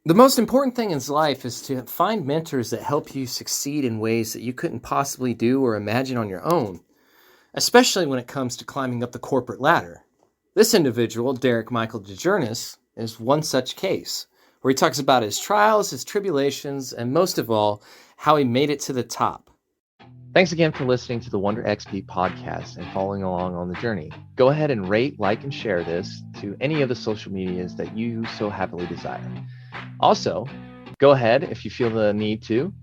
The most important thing in life is to find mentors that help you succeed in ways that you couldn't possibly do or imagine on your own, especially when it comes to climbing up the corporate ladder. This individual, Dereck Michael Dejernes, is one such case, where he talks about his trials, his tribulations, and most of all, how he made it to the top. Thanks again for listening to the Wonder XP podcast and following along on the journey. Go ahead and rate, like, and share this to any of the social medias that you so happily desire. Also, go ahead, if you feel the need to,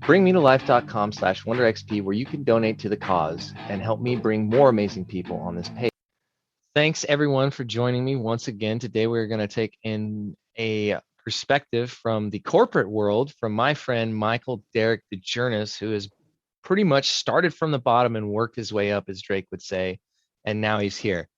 bringmetolife.com/WonderXP, where you can donate to the cause and help me bring more amazing people on this page. Thanks everyone for joining me once again. Today we're going to take in a perspective from the corporate world from my friend Michael Dereck Dejernes, who has pretty much started from the bottom and worked his way up, as Drake would say, and now he's here.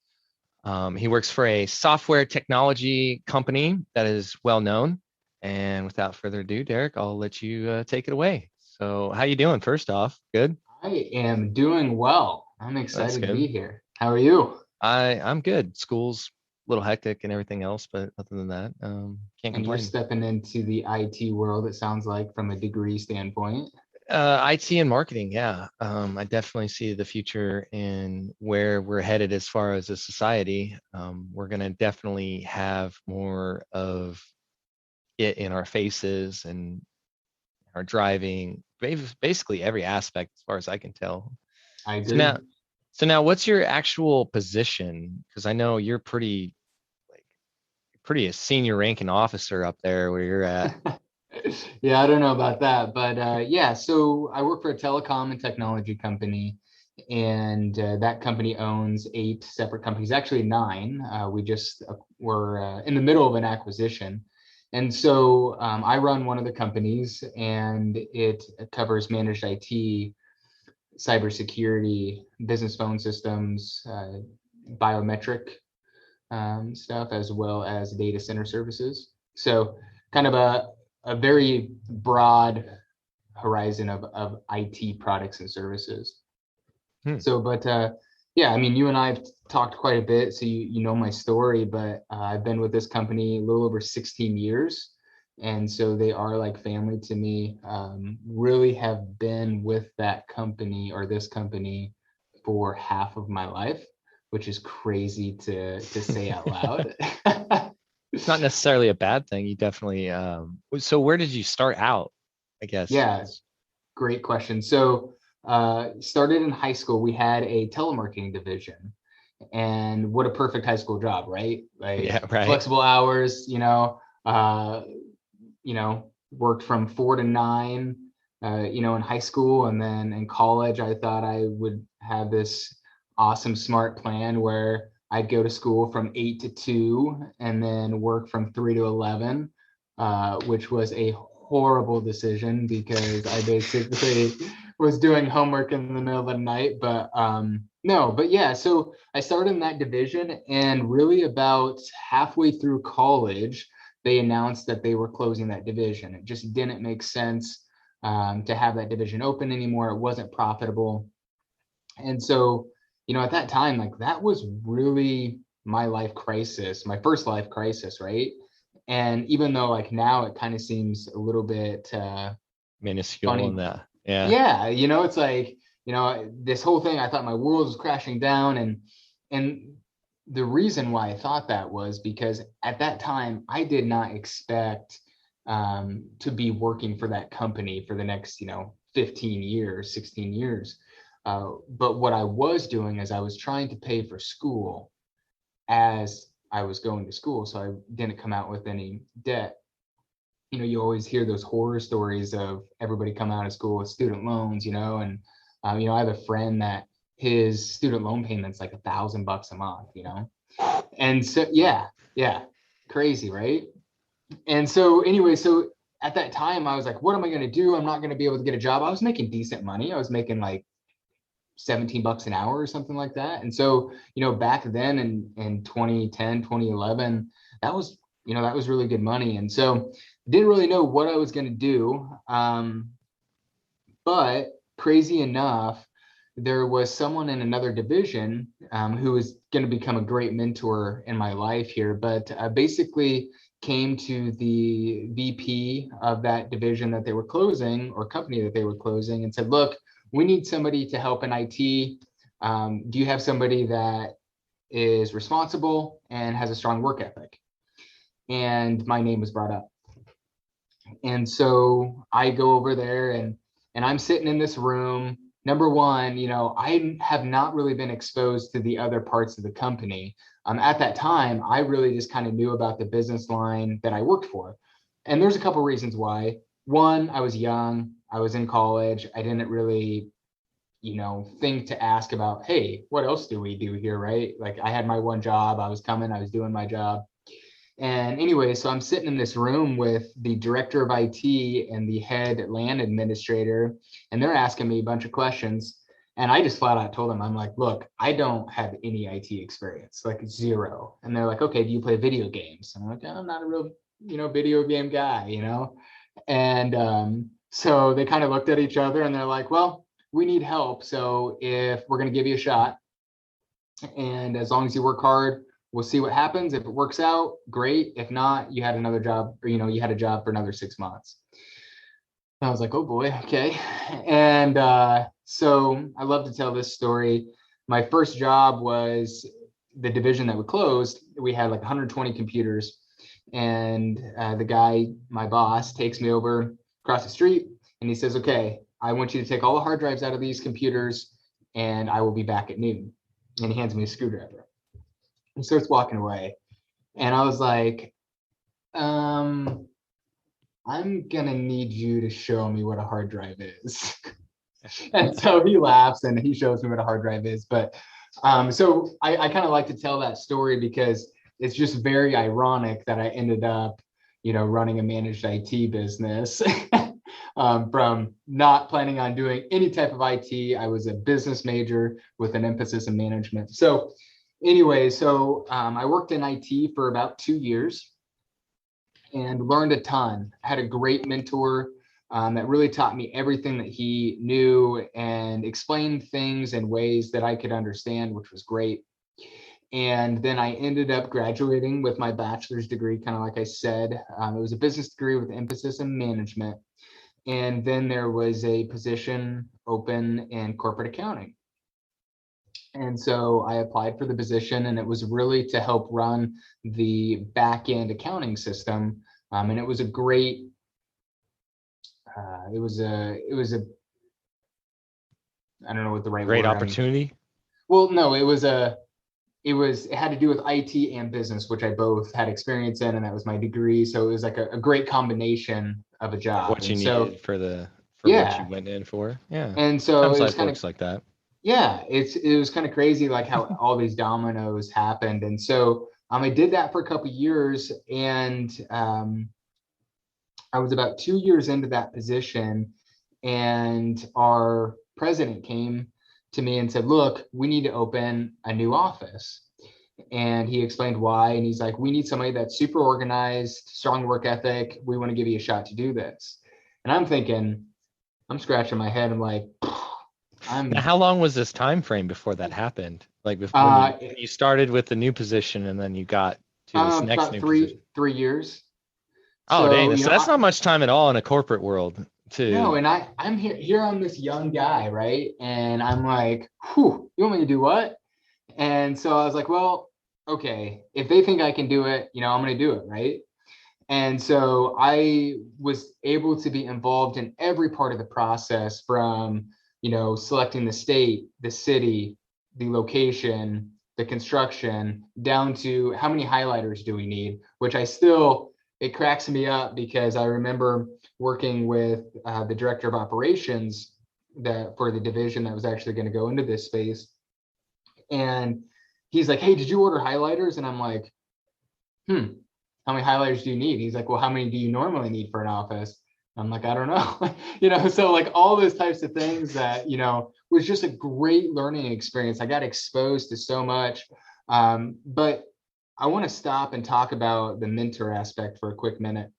He works for a software technology company that is well known. And without further ado, Dereck, I'll let you take it away. So how you doing? First off, good? I am doing well. I'm That's excited to be good. here. How are you? I'm good. School's a little hectic and everything else, but other than that, can't And you're complain. stepping into the IT world, it sounds like, from a degree standpoint. IT and marketing, yeah. I definitely see the future in where we're headed as far as a society. We're going to definitely have more of it in our faces and our driving, basically every aspect, as far as I can tell. I So agree. now, so now, what's your actual position? Because I know you're pretty a senior ranking officer up there where you're at. Yeah, I don't know about that, but yeah, so I work for a telecom and technology company, and that company owns 8 separate companies, actually 9. We just were in the middle of an acquisition. And so I run one of the companies, and it covers managed IT, cybersecurity, business phone systems, biometric stuff, as well as data center services. So kind of a very broad horizon of IT products and services. So, but yeah, I mean, you and I have talked quite a bit, so you know my story, but I've been with this company a little over 16 years. And so they are like family to me. Really have been with that company or this company for half of my life, which is crazy to say out loud. It's not necessarily a bad thing. You definitely. So where did you start out? I guess. Yeah, great question. So started in high school. We had a telemarketing division, and what a perfect high school job, right? Yeah. Like Right. flexible hours, worked from 4 to 9, in high school. And then in college, I thought I would have this awesome, smart plan where I'd go to school from 8 to 2 and then work from 3 to 11, which was a horrible decision because I basically was doing homework in the middle of the night. But no, but yeah, so I started in that division, and really about halfway through college, they announced that they were closing that division. It just didn't make sense to have that division open anymore. It wasn't profitable. And so, at that time, like that was really my life crisis, my first life crisis, right? And even though like now it kind of seems a little bit Minuscule in funny, that. Yeah. yeah, it's like, this whole thing, I thought my world was crashing down. And the reason why I thought that was because at that time I did not expect to be working for that company for the next 15 years, 16 years. But what I was doing is I was trying to pay for school as I was going to school, so I didn't come out with any debt. You always hear those horror stories of everybody coming out of school with student loans, and I have a friend that his student loan payment's like $1,000 a month, and so yeah, crazy, right? And so anyway, so at that time I was like, what am I going to do? I'm not going to be able to get a job. I was making decent money. I was making like $17 an hour or something like that. And so, back then in 2010, 2011, that was really good money. And so didn't really know what I was going to do. But crazy enough, there was someone in another division who was going to become a great mentor in my life here. But basically, came to the VP of that division that they were closing, or company that they were closing, and said, look, we need somebody to help in IT. Do you have somebody that is responsible and has a strong work ethic? And my name was brought up. And so I go over there, and I'm sitting in this room. Number one, I have not really been exposed to the other parts of the company. At that time, I really just kind of knew about the business line that I worked for. And there's a couple reasons why. One, I was young, I was in college, I didn't really, think to ask about, hey, what else do we do here, right? Like, I had my one job, I was doing my job. And anyway, so I'm sitting in this room with the director of IT and the head land administrator, and they're asking me a bunch of questions. And I just flat out told them, I'm like, look, I don't have any IT experience, like zero. And they're like, okay, do you play video games? And I'm like, I'm not a real, video game guy, And so they kind of looked at each other and they're like, well, we need help. So if we're going to give you a shot, and as long as you work hard, we'll see what happens. If it works out, great. If not, you had another job, or, you had a job for another 6 months. I was like, oh boy, okay. And so I love to tell this story. My first job was the division that we closed. We had like 120 computers. And the guy, my boss, takes me over across the street and he says, okay, I want you to take all the hard drives out of these computers and I will be back at noon. And he hands me a screwdriver. He starts walking away. And I was like, I'm gonna need you to show me what a hard drive is. And so he laughs and he shows me what a hard drive is. But so I kind of like to tell that story because it's just very ironic that I ended up, running a managed IT business. From not planning on doing any type of IT. I was a business major with an emphasis in management. So anyway, I worked in IT for about 2 years and learned a ton. I had a great mentor that really taught me everything that he knew and explained things in ways that I could understand, which was great. And then I ended up graduating with my bachelor's degree, kind of like I said. It was a business degree with emphasis in management. And then there was a position open in corporate accounting. And so I applied for the position, and it was really to help run the back end accounting system. And it was a great, I don't know what the right Great word. opportunity. Well, no, it had to do with IT and business, which I both had experience in, and that was my degree. So it was like a great combination of a job. What you needed for what you went in for. Yeah. And so Sometimes it was life kind works like that. Yeah, it was kind of crazy, like how all these dominoes happened. And so I did that for a couple of years, and I was about 2 years into that position, and our president came to me and said, look, we need to open a new office. And he explained why. And he's like, we need somebody that's super organized, strong work ethic. We want to give you a shot to do this. And I'm scratching my head. I'm like, Now, how long was this time frame before that happened? Like before when you started with the new position and then you got to this next new position? 3 years. Oh, so, dang. So that's not much time at all in a corporate world. No, and I'm here I'm this young guy, right? And I'm like, whew, you want me to do what? And so I was like, well, okay, if they think I can do it, I'm going to do it, right? And so I was able to be involved in every part of the process, from, selecting the state, the city, the location, the construction, down to how many highlighters do we need, which it cracks me up because I remember working with the director of operations for the division that was actually going to go into this space. And he's like, hey, did you order highlighters? And I'm like, how many highlighters do you need? He's like, well, how many do you normally need for an office? I'm like, I don't know. So like all those types of things that, was just a great learning experience. I got exposed to so much. But I want to stop and talk about the mentor aspect for a quick minute,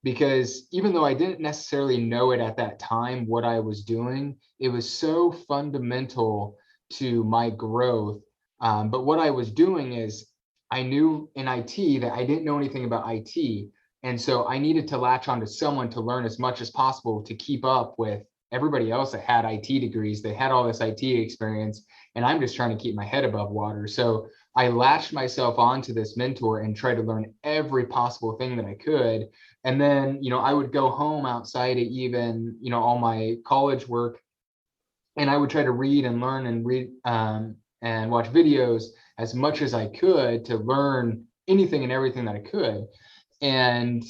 because even though I didn't necessarily know it at that time, what I was doing, it was so fundamental to my growth. But what I was doing is I knew in IT that I didn't know anything about IT. And so I needed to latch onto someone to learn as much as possible to keep up with everybody else that had IT degrees. They had all this IT experience, and I'm just trying to keep my head above water. So I latched myself onto this mentor and tried to learn every possible thing that I could. And then, I would go home outside of even, all my college work, and I would try to read and learn and read and watch videos as much as I could to learn anything and everything that I could. And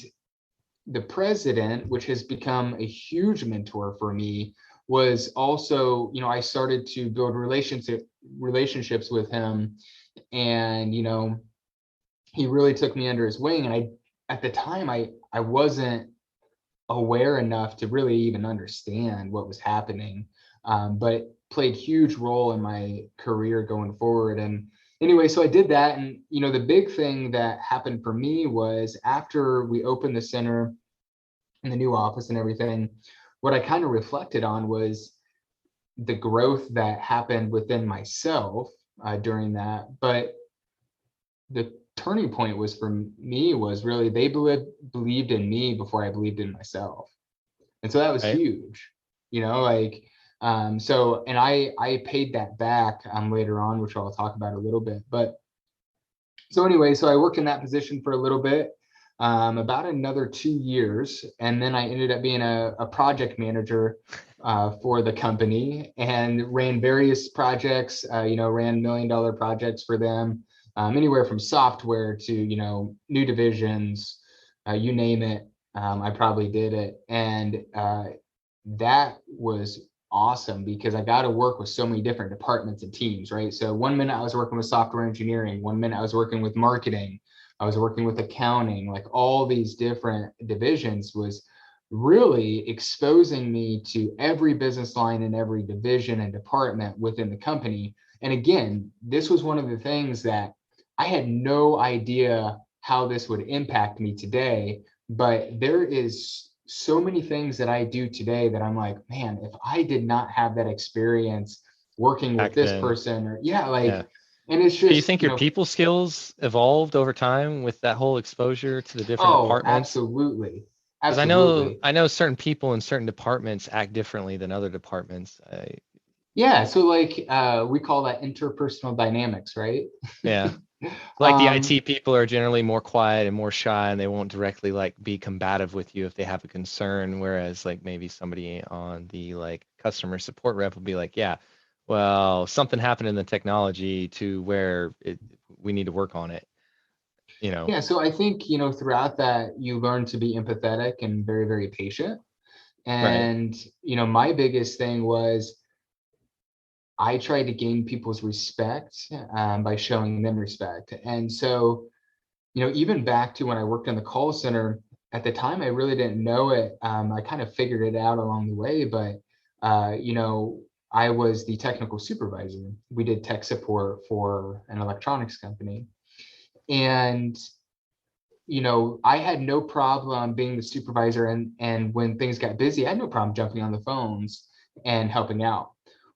the president, which has become a huge mentor for me, was also, I started to build relationships with him. And, he really took me under his wing. And at the time, I wasn't aware enough to really even understand what was happening. But it played huge role in my career going forward. And anyway, so I did that. And, the big thing that happened for me was after we opened the center and the new office and everything, what I kind of reflected on was the growth that happened within myself during that. But the turning point was for me was really they believed in me before I believed in myself. And so that was Right. huge, like, so, and I paid that back later on, which I'll talk about a little bit. But so anyway, so I worked in that position for a little bit, about another 2 years. And then I ended up being a project manager for the company and ran various projects, ran $1 million projects for them, anywhere from software to, new divisions, you name it. I probably did it. And that was awesome because I got to work with so many different departments and teams, right? So one minute I was working with software engineering, one minute I was working with marketing, I was working with accounting, like all these different divisions was really exposing me to every business line and every division and department within the company. And again, this was one of the things that I had no idea how this would impact me today, but there is so many things that I do today that I'm like, man, if I did not have that experience working with Back this then. person or Yeah. and it's Do you just, think your people skills evolved over time with that whole exposure to the different oh, departments? absolutely. Because Absolutely. I know certain people in certain departments act differently than other departments. Yeah. So we call that interpersonal dynamics, right? Yeah. Like the um, IT people are generally more quiet and more shy, and they won't directly like be combative with you if they have a concern. Whereas like maybe somebody on the like customer support rep will be like, yeah, well, something happened in the technology to where we need to work on it, you know. yeah. So I think, throughout that, you learn to be empathetic and very, very patient. Right. And, my biggest thing was I tried to gain people's respect by showing them respect. And so, even back to when I worked in the call center, at the time, I really didn't know it. I kind of figured it out along the way, but, I was the technical supervisor. We did tech support for an electronics company. And, I had no problem being the supervisor. And when things got busy, I had no problem jumping on the phones and helping out.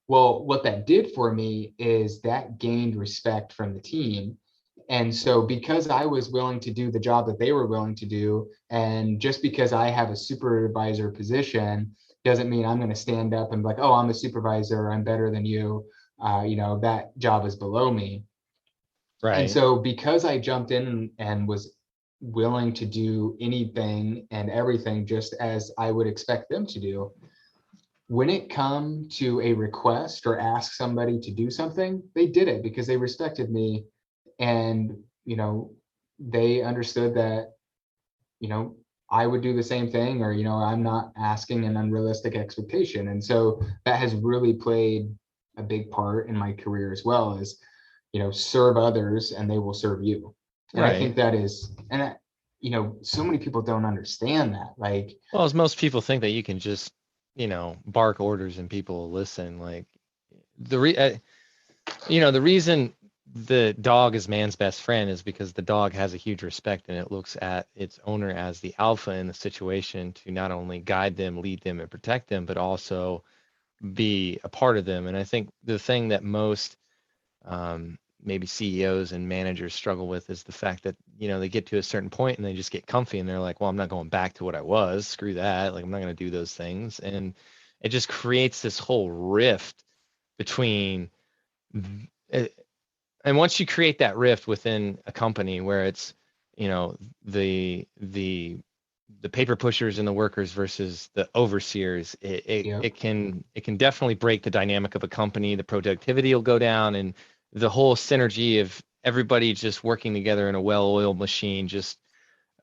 Well, what that did for me is that gained respect from the team. And so because I was willing to do the job that they were willing to do, and just because I have a supervisor position doesn't mean I'm going to stand up and be like, oh, I'm a supervisor, I'm better than you. That job is below me. And Right. so because I jumped in and was willing to do anything and everything just as I would expect them to do, when it come to a request or ask somebody to do something, they did it because they respected me. And, they understood that, I would do the same thing, or, I'm not asking an unrealistic expectation. And so that has really played a big part in my career as well, as, serve others and they will serve you. And I Right. think that is, and so many people don't understand that. Like, Well, as most people think that you can just, bark orders and people will listen. Like the the reason the dog is man's best friend is because the dog has a huge respect and it looks at its owner as the alpha in the situation to not only guide them, lead them, and protect them, but also be a part of them. And I think the thing that most maybe CEOs and managers struggle with is the fact that, they get to a certain point and they just get comfy and they're like, well, I'm not going back to what I was. Screw that. Like, I'm not going to do those things. And it just creates this whole rift between, and once you create that rift within a company where it's, the paper pushers and the workers versus the overseers, it can definitely break the dynamic of a company. The productivity will go down, and the whole synergy of everybody just working together in a well-oiled machine, just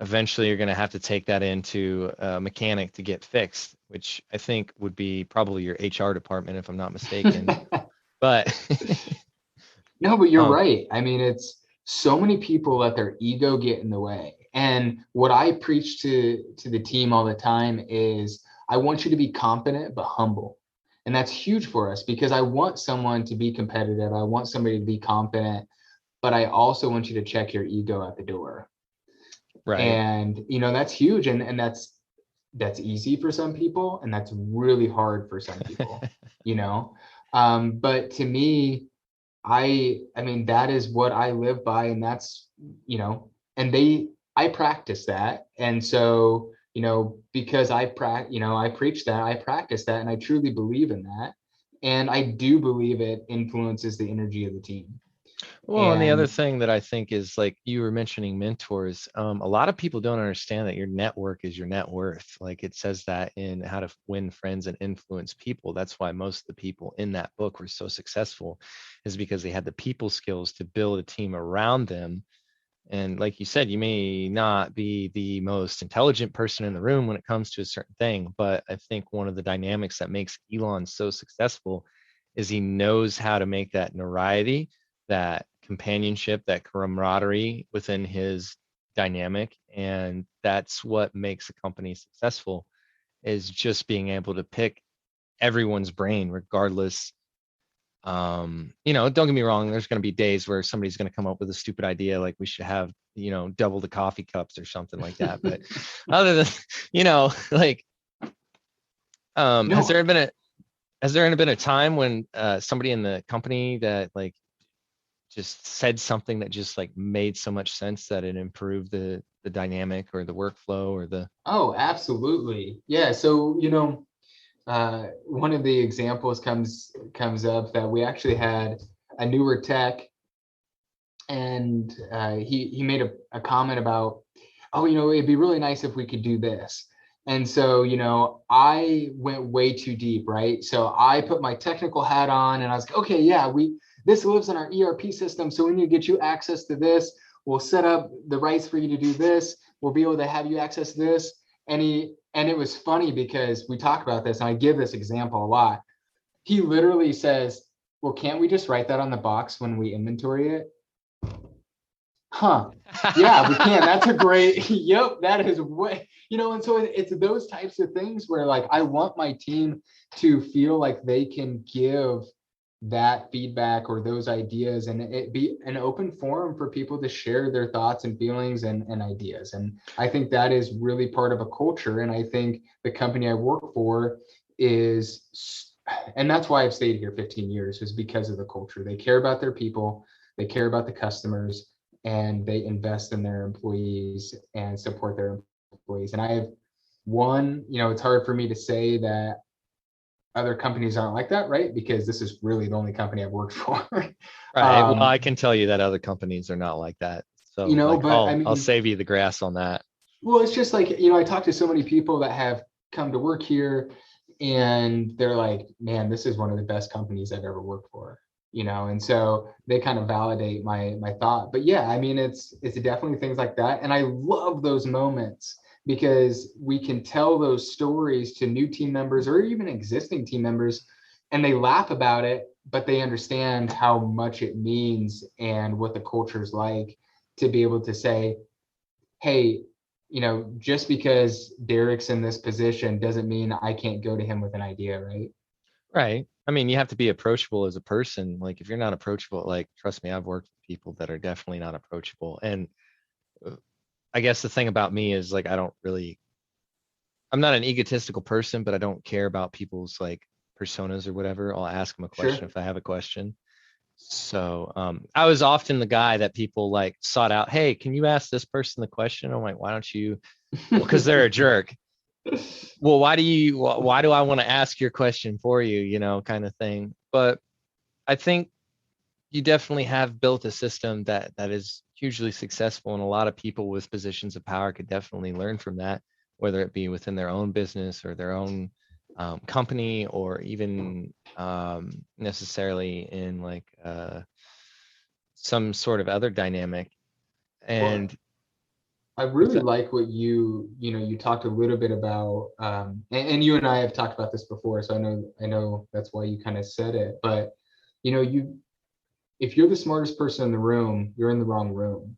eventually you're going to have to take that into a mechanic to get fixed, which I think would be probably your HR department, if I'm not mistaken. But no, but you're right. I mean, it's so many people let their ego get in the way. And what I preach to the team all the time is, I want you to be confident but humble. And that's huge for us, because I want someone to be competitive. I want somebody to be confident, but I also want you to check your ego at the door. Right. And, that's huge. And that's easy for some people, and that's really hard for some people, but to me, I mean, that is what I live by. And that's, I practice that. And so, because I preach that, I practice that, and I truly believe in that. And I do believe it influences the energy of the team. Well, and the other thing that I think is, like you were mentioning mentors, a lot of people don't understand that your network is your net worth. Like it says that in How to Win Friends and Influence People. That's why most of the people in that book were so successful, is because they had the people skills to build a team around them. And like you said, you may not be the most intelligent person in the room when it comes to a certain thing, but I think one of the dynamics that makes Elon so successful is he knows how to make that notoriety, that companionship, that camaraderie within his dynamic. And that's what makes a company successful, is just being able to pick everyone's brain regardless. Don't get me wrong, there's going to be days where somebody's going to come up with a stupid idea, like we should have, double the coffee cups or something like that. But other than, like, has there been a time when somebody in the company that like just said something that just like made so much sense that it improved the dynamic or the workflow or the... Oh, absolutely. Yeah. So, one of the examples comes up that we actually had a newer tech, and he made a comment about, oh, it'd be really nice if we could do this. And so, I went way too deep, right? So I put my technical hat on and I was like, okay, yeah, this lives in our ERP system. So we need to get you access to this. We'll set up the rights for you to do this. We'll be able to have you access this. And it was funny because we talk about this, and I give this example a lot. He literally says, well, can't we just write that on the box when we inventory it? Huh. Yeah, we can. That's a great, yep, that is way, and so it's those types of things where, like, I want my team to feel like they can give that feedback or those ideas, and it be an open forum for people to share their thoughts and feelings and ideas. And I think that is really part of a culture. And I think the company I work for is, and that's why I've stayed here 15 years, is because of the culture. They care about their people, they care about the customers, and they invest in their employees and support their employees. And I have it's hard for me to say that other companies aren't like that, right? Because this is really the only company I've worked for. Right. Well, I can tell you that other companies are not like that. So, I'll save you the grass on that. Well, it's just like, I talk to so many people that have come to work here, and they're like, man, this is one of the best companies I've ever worked for, and so they kind of validate my thought. But yeah, I mean, it's definitely things like that. And I love those moments, because we can tell those stories to new team members or even existing team members, and they laugh about it, but they understand how much it means and what the culture is like, to be able to say, hey, just because Derek's in this position doesn't mean I can't go to him with an idea, right? Right. I mean, you have to be approachable as a person. Like, if you're not approachable, like, trust me, I've worked with people that are definitely not approachable. And I guess the thing about me is, like, I'm not an egotistical person, but I don't care about people's like personas or whatever. I'll ask them a question if I have a question. So I was often the guy that people like sought out. Hey, can you ask this person the question? I'm like, why don't you? Well, because they're a jerk. Well, why do I want to ask your question for you? You know, kind of thing. But I think you definitely have built a system that is hugely successful, and a lot of people with positions of power could definitely learn from that, whether it be within their own business or their own company, or even necessarily in like some sort of other dynamic. Well, And I what's really that? like what you talked a little bit about, and you and I have talked about this before, so I know that's why you kind of said it. But you if you're the smartest person in the room, you're in the wrong room.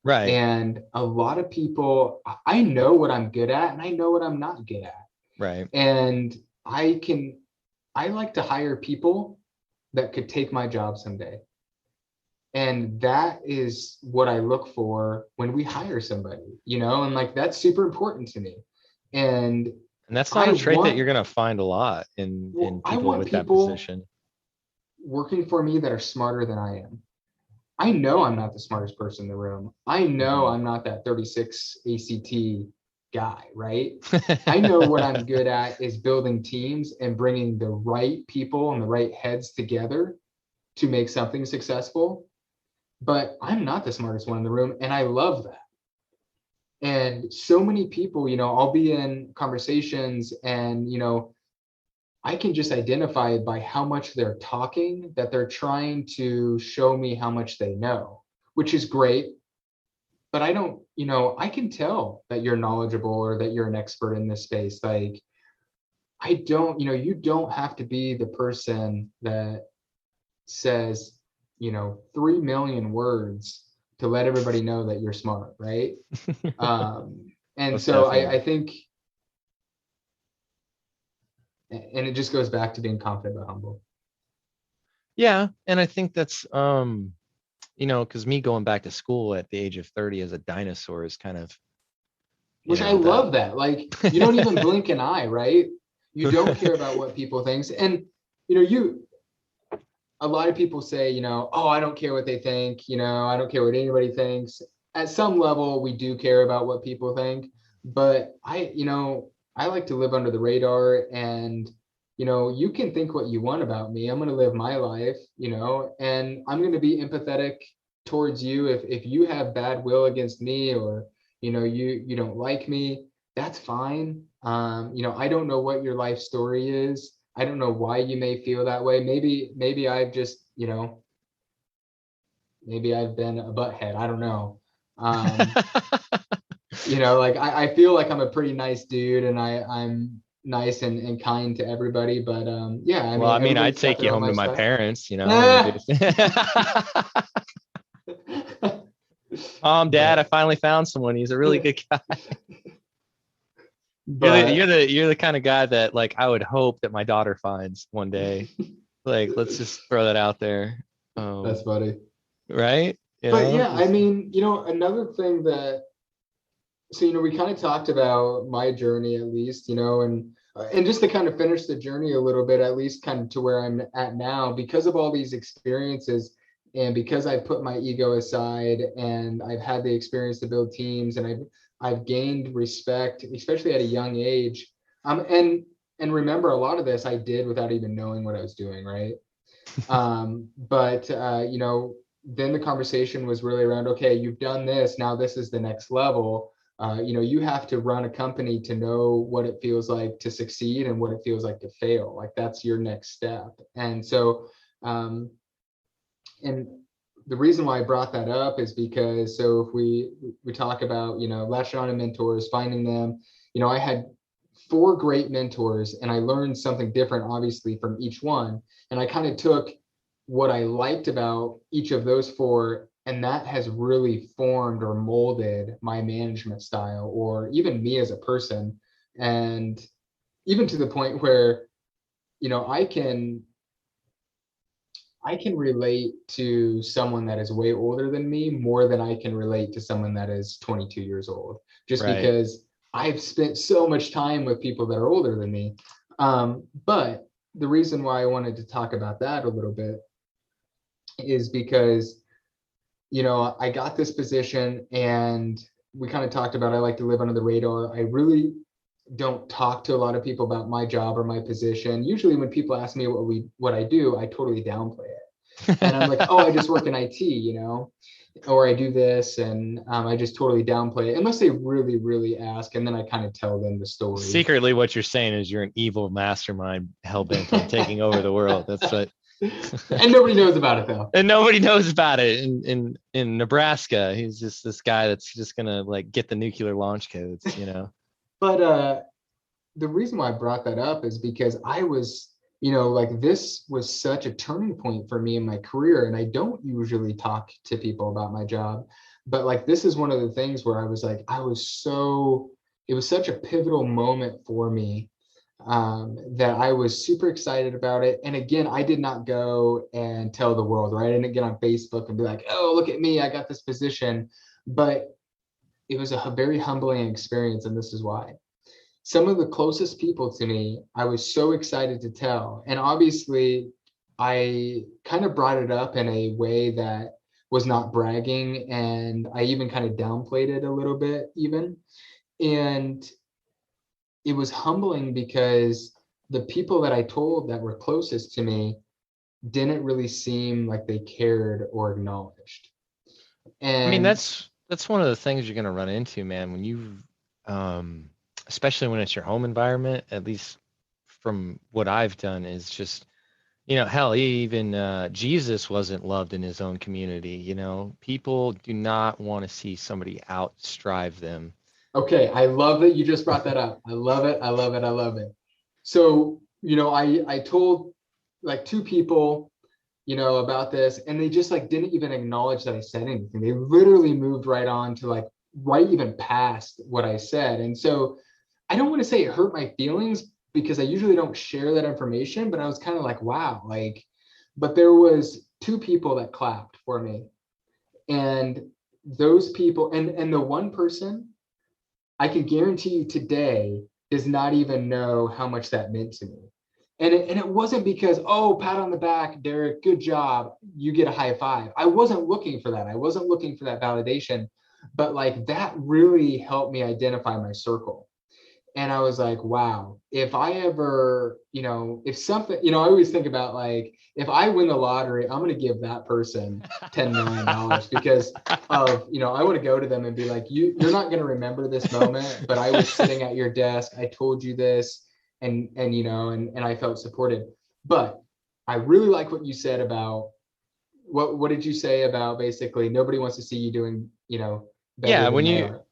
Right, And a lot of people, I know what I'm good at, and I know what I'm not good at. right. And I like to hire people that could take my job someday. And that is what I look for when we hire somebody, and like that's super important to me. And And that's not I a trait that you're want, going to find a lot in well, I people want with that people position. working for me that are smarter than I am. I know I'm not the smartest person in the room. I know Mhm. I'm not that 36 ACT guy, right? I know what I'm good at is building teams and bringing the right people and the right heads together to make something successful. But I'm not the smartest one in the room, and I love that. And so many people, I'll be in conversations and, I can just identify it by how much they're talking, that they're trying to show me how much they know, which is great. But I don't, I can tell that you're knowledgeable or that you're an expert in this space. Like, I don't, you don't have to be the person that says, 3 million words to let everybody know that you're smart, right? And Most so definitely. I think, and it just goes back to being confident but humble. Yeah, and I think that's because me going back to school at the age of 30 as a dinosaur is kind of, Which I that. love that. Like, you don't even blink an eye, right? You don't care about what people think. And, you, a lot of people say, oh, I don't care what they think. I don't care what anybody thinks. At some level, we do care about what people think. But I like to live under the radar, and, you can think what you want about me. I'm going to live my life, and I'm going to be empathetic towards you. If you have bad will against me, or, you don't like me, that's fine. I don't know what your life story is. I don't know why you may feel that way. Maybe I've just, maybe I've been a butthead. I don't know. Um, like I feel like I'm a pretty nice dude, and I'm nice and kind to everybody. But yeah, I Well, mean, I mean, I'd everybody's got take their you own home to my lifestyle. parents, and we do. Mom, Dad, I but finally found someone. He's a really good guy. but You're the kind of guy that like I would hope that my daughter finds one day. Like, let's just throw that out there. that's Um, funny. right? But yeah, I Just mean, another thing that, so we kind of talked about my journey, at least, and just to kind of finish the journey a little bit, at least kind of to where I'm at now, because of all these experiences, and because I put my ego aside, and I've had the experience to build teams, and I've gained respect, especially at a young age. And remember, a lot of this I did without even knowing what I was doing, right? But then the conversation was really around, okay, you've done this, now this is the next level. You have to run a company to know what it feels like to succeed and what it feels like to fail. Like, that's your next step. And so, and the reason why I brought that up is because, so if we talk about, latching on to mentors, finding them, I had 4 great mentors, and I learned something different, obviously, from each one. And I kind of took what I liked about each of those 4, and that has really formed or molded my management style, or even me as a person. And even to the point where, I can relate to someone that is way older than me more than I can relate to someone that is 22 years old, just right. because I've spent so much time with people that are older than me. But the reason why I wanted to talk about that a little bit is because, I got this position, and we kind of talked about, I like to live under the radar. I really don't talk to a lot of people about my job or my position. Usually when people ask me what I do, I totally downplay it. And I'm like, oh, I just work in IT, or I do this, and I just totally downplay it unless they really, really ask, and then I kind of tell them the story. Secretly, what you're saying is you're an evil mastermind hell-bent on taking over the world. That's what. And nobody knows about it, though. And nobody knows about it in Nebraska. He's just this guy that's just gonna like get the nuclear launch codes, But the reason why I brought that up is because I was, like, this was such a turning point for me in my career. And I don't usually talk to people about my job, but like, this is one of the things where I was like, it was such a pivotal moment for me, that I was super excited about it. And again, I did not go and tell the world, right? I didn't get on Facebook and be like, oh, look at me, I got this position. But it was a very humbling experience. And this is why. Some of the closest people to me, I was so excited to tell. And obviously, I kind of brought it up in a way that was not bragging. And I even kind of downplayed it a little bit, even. And it was humbling because the people that I told that were closest to me didn't really seem like they cared or acknowledged. And I mean, that's one of the things you're gonna run into, man, when you especially when it's your home environment, at least from what I've done, is just, hell, even Jesus wasn't loved in his own community. People do not want to see somebody outstrive them. okay, I love that you just brought that up. I love it. I love it. I love it. So, I told like two people, about this, and they just like didn't even acknowledge that I said anything. They literally moved right on to like right even past what I said. And so I don't want to say it hurt my feelings because I usually don't share that information, but I was kind of like, wow, like, but there was two people that clapped for me. And those people, and the one person, I can guarantee you today, does not even know how much that meant to me. And it wasn't because, oh, pat on the back, Dereck, good job, you get a high five. I wasn't looking for that. I wasn't looking for that validation, but like that really helped me identify my circle. And I was like, wow, if I ever, if something, I always think about like, if I win the lottery, I'm going to give that person $10 million because of, I want to go to them and be like, you're not going to remember this moment, but I was sitting at your desk. I told you this, and I felt supported. But I really like what you said about what did you say about basically nobody wants to see you doing, better Yeah, than when they you are.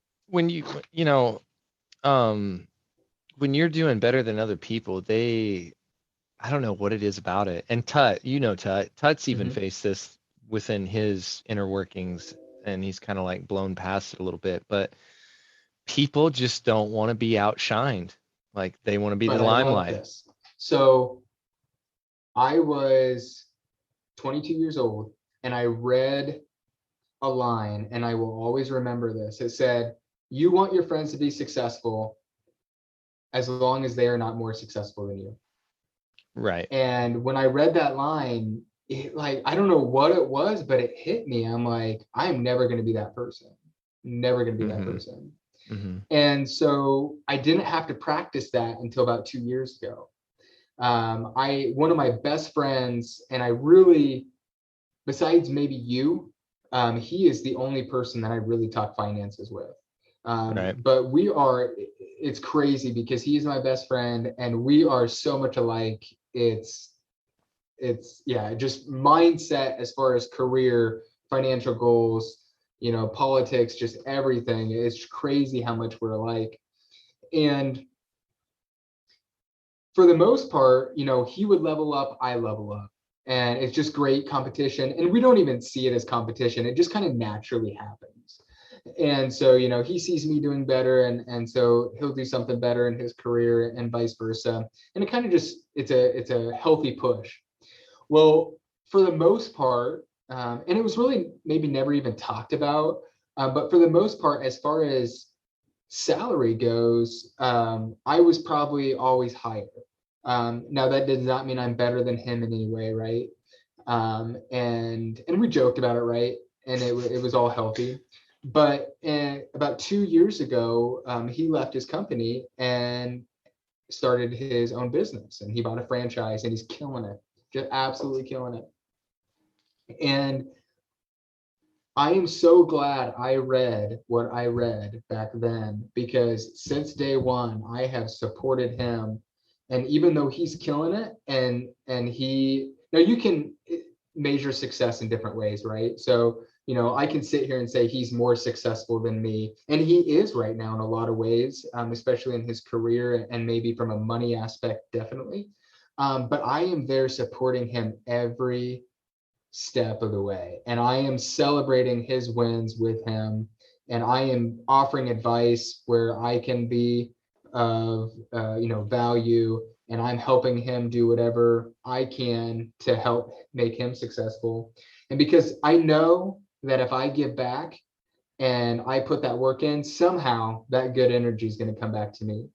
when you're doing better than other people, I don't know what it is about it. And Tut's even Mhm. faced this within his inner workings, and he's kind of like blown past it a little bit, but people just don't want to be outshined. Like they want to be But the I love limelight. this. So I was 22 years old, and I read a line, and I will always remember this. It said, you want your friends to be successful as long as they are not more successful than you. Right. And when I read that line, it, like, I don't know what it was, but it hit me. I'm like, I'm never going to be that person. Never going to be that Mm-hmm. person. Mm-hmm. And so I didn't have to practice that until about 2 years ago. One of my best friends, and I really, besides maybe you, he is the only person that I really talk finances with. Right. But it's crazy because he's my best friend and we are so much alike. It's yeah, just mindset as far as career, financial goals, politics, just everything. It's crazy how much we're alike. And for the most part, he would level up, I level up. And it's just great competition. And we don't even see it as competition. It just kind of naturally happens. And so, he sees me doing better, and so he'll do something better in his career and vice versa. And it kind of just, it's a healthy push. Well, for the most part, and it was really maybe never even talked about, but for the most part, as far as salary goes, I was probably always higher. Now that does not mean I'm better than him in any way, right? And we joked about it, right? And it was all healthy. But about 2 years ago, he left his company and started his own business, and he bought a franchise, and he's killing it, just absolutely killing it. And I am so glad I read what I read back then, because since day one, I have supported him. And even though he's killing it, and he now you can measure success in different ways, right? So, I can sit here and say he's more successful than me, and he is right now in a lot of ways, especially in his career and maybe from a money aspect, definitely. But I am there supporting him every step of the way, and I am celebrating his wins with him, and I am offering advice where I can be of value, and I'm helping him do whatever I can to help make him successful. And because I know that if I give back and I put that work in, somehow that good energy is going to come back to me.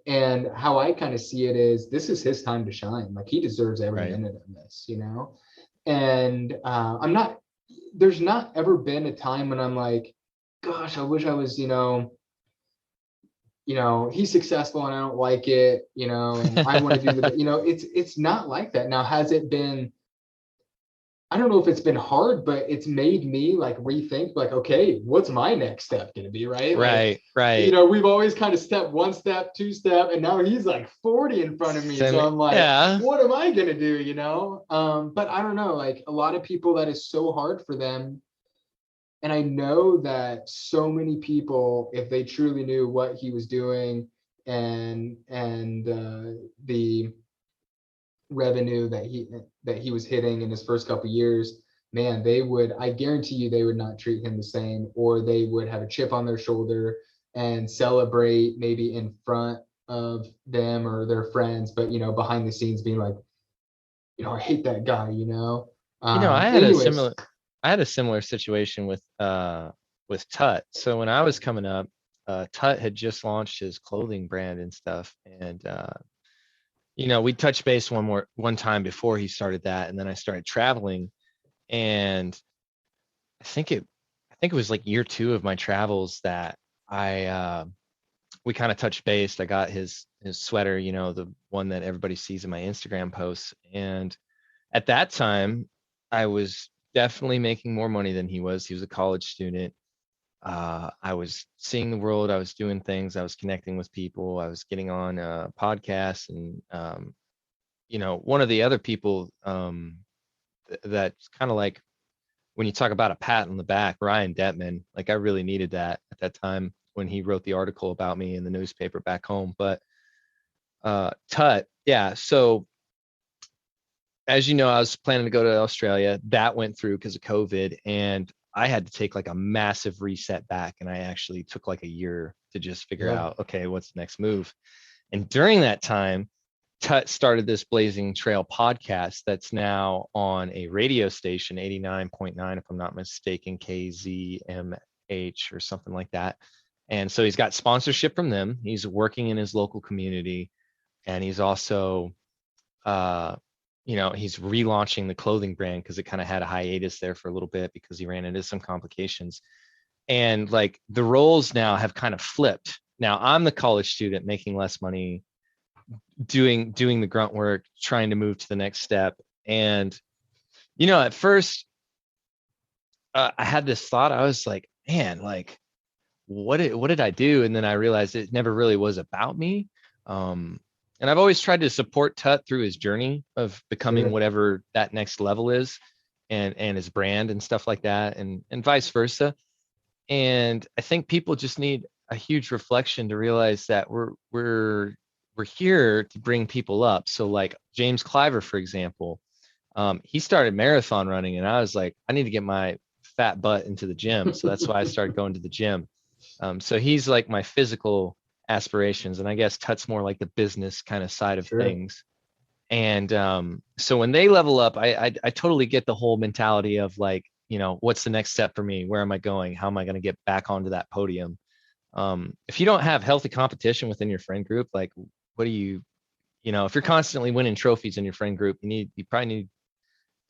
And how I kind of see it is, this is his time to shine. Like, he deserves every Right. minute of this. And there's not ever been a time when I'm like, gosh, I wish I was, he's successful and I don't like it, and I want to do it's not like that. Now, has it been, I don't know if it's been hard, but it's made me like rethink, like, okay, what's my next step going to be, right? Like, Right. we've always kind of step one step, two step, and now he's like 40 in front of me. So I'm like, Yeah. what am I going to do, But I don't know, like, a lot of people, that is so hard for them. And I know that so many people, if they truly knew what he was doing, and the revenue that he was hitting in his first couple of years, man, I guarantee you, they would not treat him the same, or they would have a chip on their shoulder and celebrate maybe in front of them or their friends, but behind the scenes being like, I hate that guy. Anyways. I had a similar situation with Tut. So when I was coming up, Tut had just launched his clothing brand and stuff, and we touched base one time before he started that, and then I started traveling, and I think it was like year 2 of my travels that we kind of touched base. I got his sweater, the one that everybody sees in my Instagram posts, and at that time, I was definitely making more money than he was. He was a college student. I was seeing the world. I was doing things. I was connecting with people. I was getting on podcasts, and one of the other people that's kind of like, when you talk about a pat on the back, Ryan Detman. Like, I really needed that at that time when he wrote the article about me in the newspaper back home. But Tut, yeah. So, as you know, I was planning to go to Australia. That went through because of COVID, and I had to take like a massive reset back. And I actually took like a year to just figure Yeah. out, okay, what's the next move? And during that time, Tut started this Blazing Trail podcast that's now on a radio station, 89.9, if I'm not mistaken, KZMH or something like that. And so he's got sponsorship from them. He's working in his local community, and he's also he's relaunching the clothing brand because it kind of had a hiatus there for a little bit because he ran into some complications. And like, the roles now have kind of flipped. Now I'm the college student making less money, doing the grunt work, trying to move to the next step. And at first, I had this thought. I was like, man, like, what did I do? And then I realized it never really was about me. And I've always tried to support Tut through his journey of becoming Sure. whatever that next level is, and his brand and stuff like that, and vice versa. And I think people just need a huge reflection to realize that we're here to bring people up. So like James Cliver, for example, he started marathon running, and I was like, I need to get my fat butt into the gym. So that's why I started going to the gym. So he's like my physical aspirations, and I guess Tut's more like the business kind of side of Sure. things. And so when they level up, I totally get the whole mentality of like, what's the next step for me? Where am I going? How am I going to get back onto that podium? If you don't have healthy competition within your friend group, like, what do you, if you're constantly winning trophies in your friend group, you probably need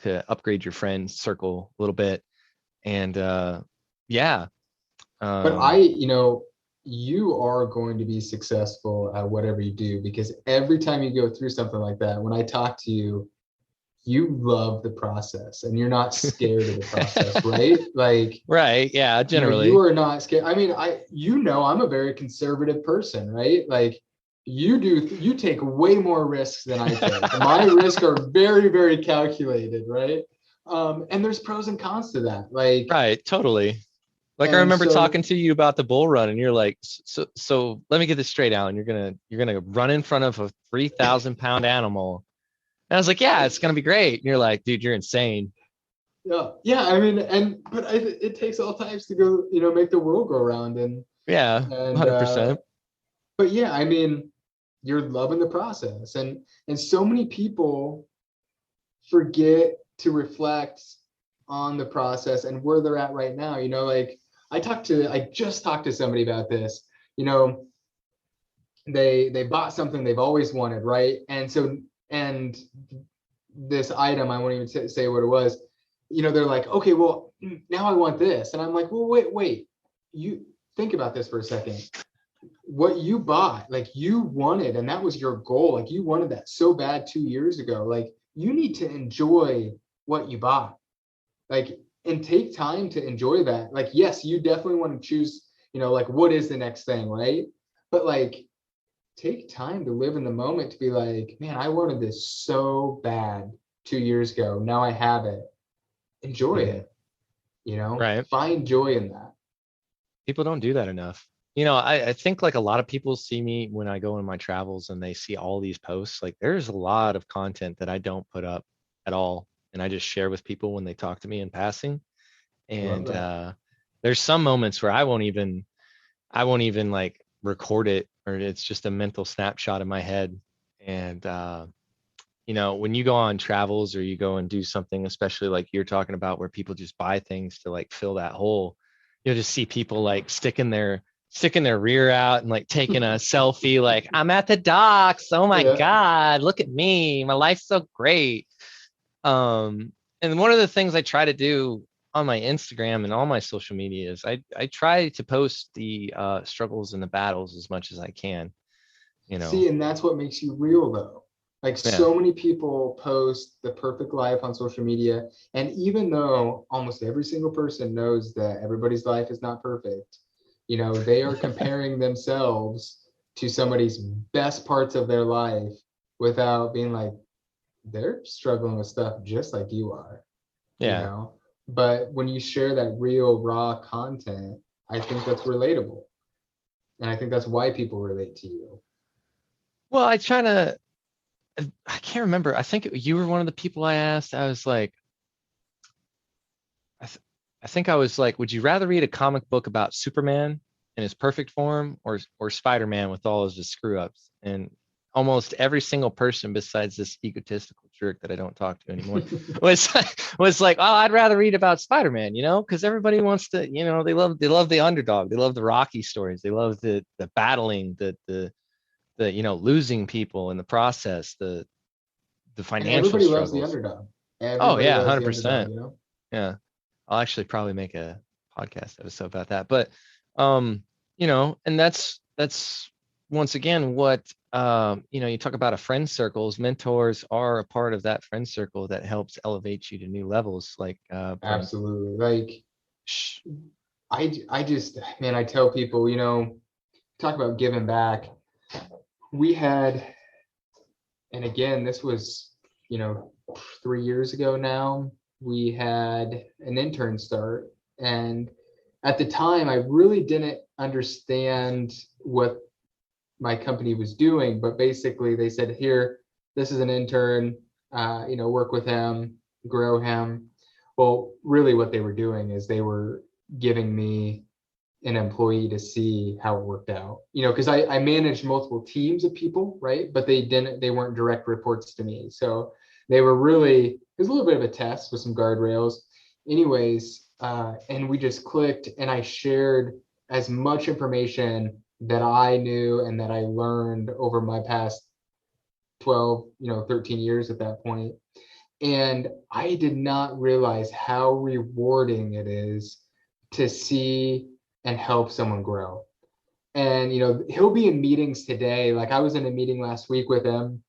to upgrade your friend circle a little bit. And yeah. But you are going to be successful at whatever you do, because every time you go through something like that, when I talk to you, you love the process and you're not scared of the process, right? Like, right. Yeah. you Generally. are not scared. I mean, I'm a very conservative person, right? Like, you take way more risks than I take. My risks are very, very calculated, right? And there's pros and cons to that. Like, Right. Totally. Like I and remember so talking to you about the bull run, and you're like, so let me get this straight, Alan. You're gonna run in front of a 3,000 pound animal. And I was like, yeah, it's gonna be great. And you're like, dude, you're insane. yeah, I mean, it takes all types to go, make the world go around, Yeah, and 100%. but yeah, I mean, you're loving the process, and so many people forget to reflect on the process and where they're at right now. Like, I just talked to somebody about this. They bought something they've always wanted, right? And this item, I won't even say what it was. They're like, okay, well, now I want this, and I'm like, well, wait, you think about this for a second. What you bought, like, you wanted, and that was your goal. Like, you wanted that so bad 2 years ago. Like, you need to enjoy what you bought, like, and take time to enjoy that. Like, yes, you definitely want to choose, like, what is the next thing, right? But, like, take time to live in the moment, to be like, man, I wanted this so bad 2 years ago. Now I have it. Enjoy Mhm. it, Right. find joy in that. People don't do that enough. I think like a lot of people see me when I go on my travels and they see all these posts. Like there's a lot of content that I don't put up at all. And I just share with people when they talk to me in passing. Love And that. there's some moments where I won't even like record it, or it's just a mental snapshot in my head. And when you go on travels or you go and do something, especially like you're talking about, where people just buy things to like fill that hole, you'll just see people like sticking their rear out and like taking a selfie, like, I'm at the docks. Oh my Yeah. God, look at me. My life's so great. And one of the things I try to do on my Instagram and all my social media is I try to post the struggles and the battles as much as I can, you know. See, and that's what makes you real, though. Like, Yeah. so many people post the perfect life on social media. And even though almost every single person knows that everybody's life is not perfect, they are comparing themselves to somebody's best parts of their life without being like, they're struggling with stuff just like you are, you Yeah. know? But when you share that real, raw content, I think that's relatable. And I think that's why people relate to you. Well, I can't remember. I think you were one of the people I asked. I was like, I, th- I think I was like, would you rather read a comic book about Superman in his perfect form, or Spider-Man with all of his screw ups? And almost every single person besides this egotistical jerk that I don't talk to anymore was like, oh, I'd rather read about Spider-Man, because everybody wants to, they love the underdog, they love the Rocky stories, they love the battling, the losing people in the process, the And financial everybody loves the struggles. underdog. Oh Everybody yeah, loves the underdog, 100%. Yeah. I'll actually probably make a podcast episode about that. But and that's once again what you talk about a friend circles. Mentors are a part of that friend circle that helps elevate you to new levels. Like from Absolutely. Like, sh- I just, man, I tell people, talk about giving back. We had, and again, this was, 3 years ago now, we had an intern start. And at the time, I really didn't understand what my company was doing, but basically they said, here, this is an intern, work with him, grow him. Well, really what they were doing is they were giving me an employee to see how it worked out, because I managed multiple teams of people, right? But they weren't direct reports to me. So they were really, it was a little bit of a test with some guardrails. Anyways, and we just clicked, and I shared as much information that I knew and that I learned over my past 12, 13 years at that point. And I did not realize how rewarding it is to see and help someone grow. And, he'll be in meetings today. Like, I was in a meeting last week with him,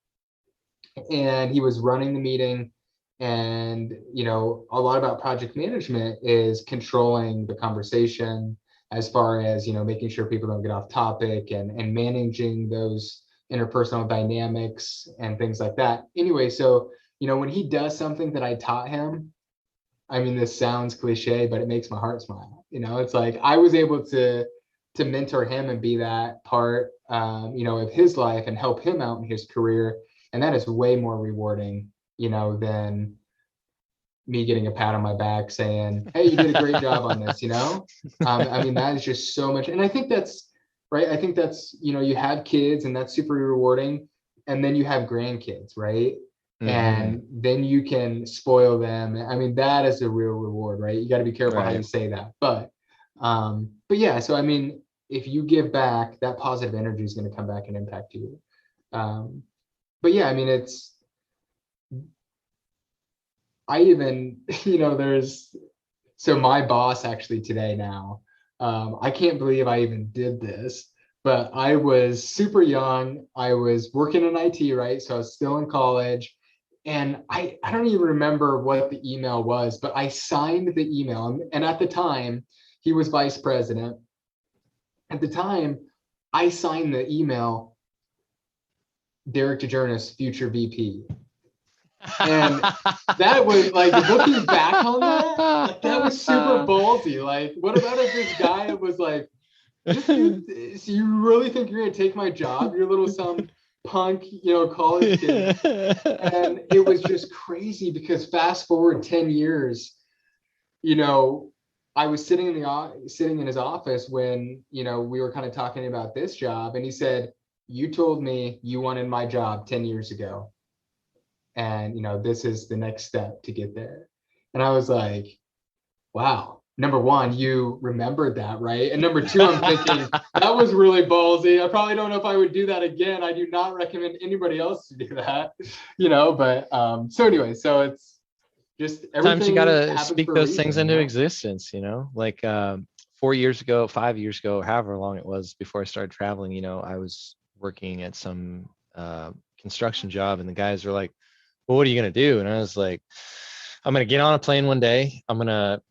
and he was running the meeting. And, a lot about project management is controlling the conversation as far as, making sure people don't get off topic, and managing those interpersonal dynamics and things like that. Anyway, so, when he does something that I taught him, I mean, this sounds cliche, but it makes my heart smile. It's like I was able to mentor him and be that part, of his life and help him out in his career. And that is way more rewarding, than me getting a pat on my back saying, "Hey, you did a great job on this." I mean, that is just so much. And I think that's right. I think that's, you have kids, and that's super rewarding. And then you have grandkids, right? And then you can spoil them. I mean, that is a real reward, right? You got to be careful how you say that. But yeah, so I mean, if you give back, that positive energy is going to come back and impact you. But yeah, I mean, I even, so my boss actually today now, I can't believe I even did this, but I was super young. I was working in IT, right? So I was still in college. And I don't even remember what the email was, but I signed the email. And at the time, he was vice president. At the time, I signed the email, Dereck Dejernes, future VP. And that was like, looking back on that, like, that was super ballsy. Like, what about if this guy was like, so you really think you're going to take my job? You're little some punk, college kid. And it was just crazy because fast forward 10 years, I was sitting in his office when, we were kind of talking about this job, and he said, "You told me you wanted my job 10 years ago. And, this is the next step to get there." And I was like, wow. Number one, you remembered that, right? And number two, I'm thinking that was really ballsy. I probably don't know if I would do that again. I do not recommend anybody else to do that, but so anyway, so it's just sometimes you everything gotta speak those things into existence, like 4 years ago, 5 years ago, however long it was before I started traveling, I was working at some construction job, and the guys were like, "Well, what are you gonna do?" And I was like, "I'm gonna get on a plane one day. I'm gonna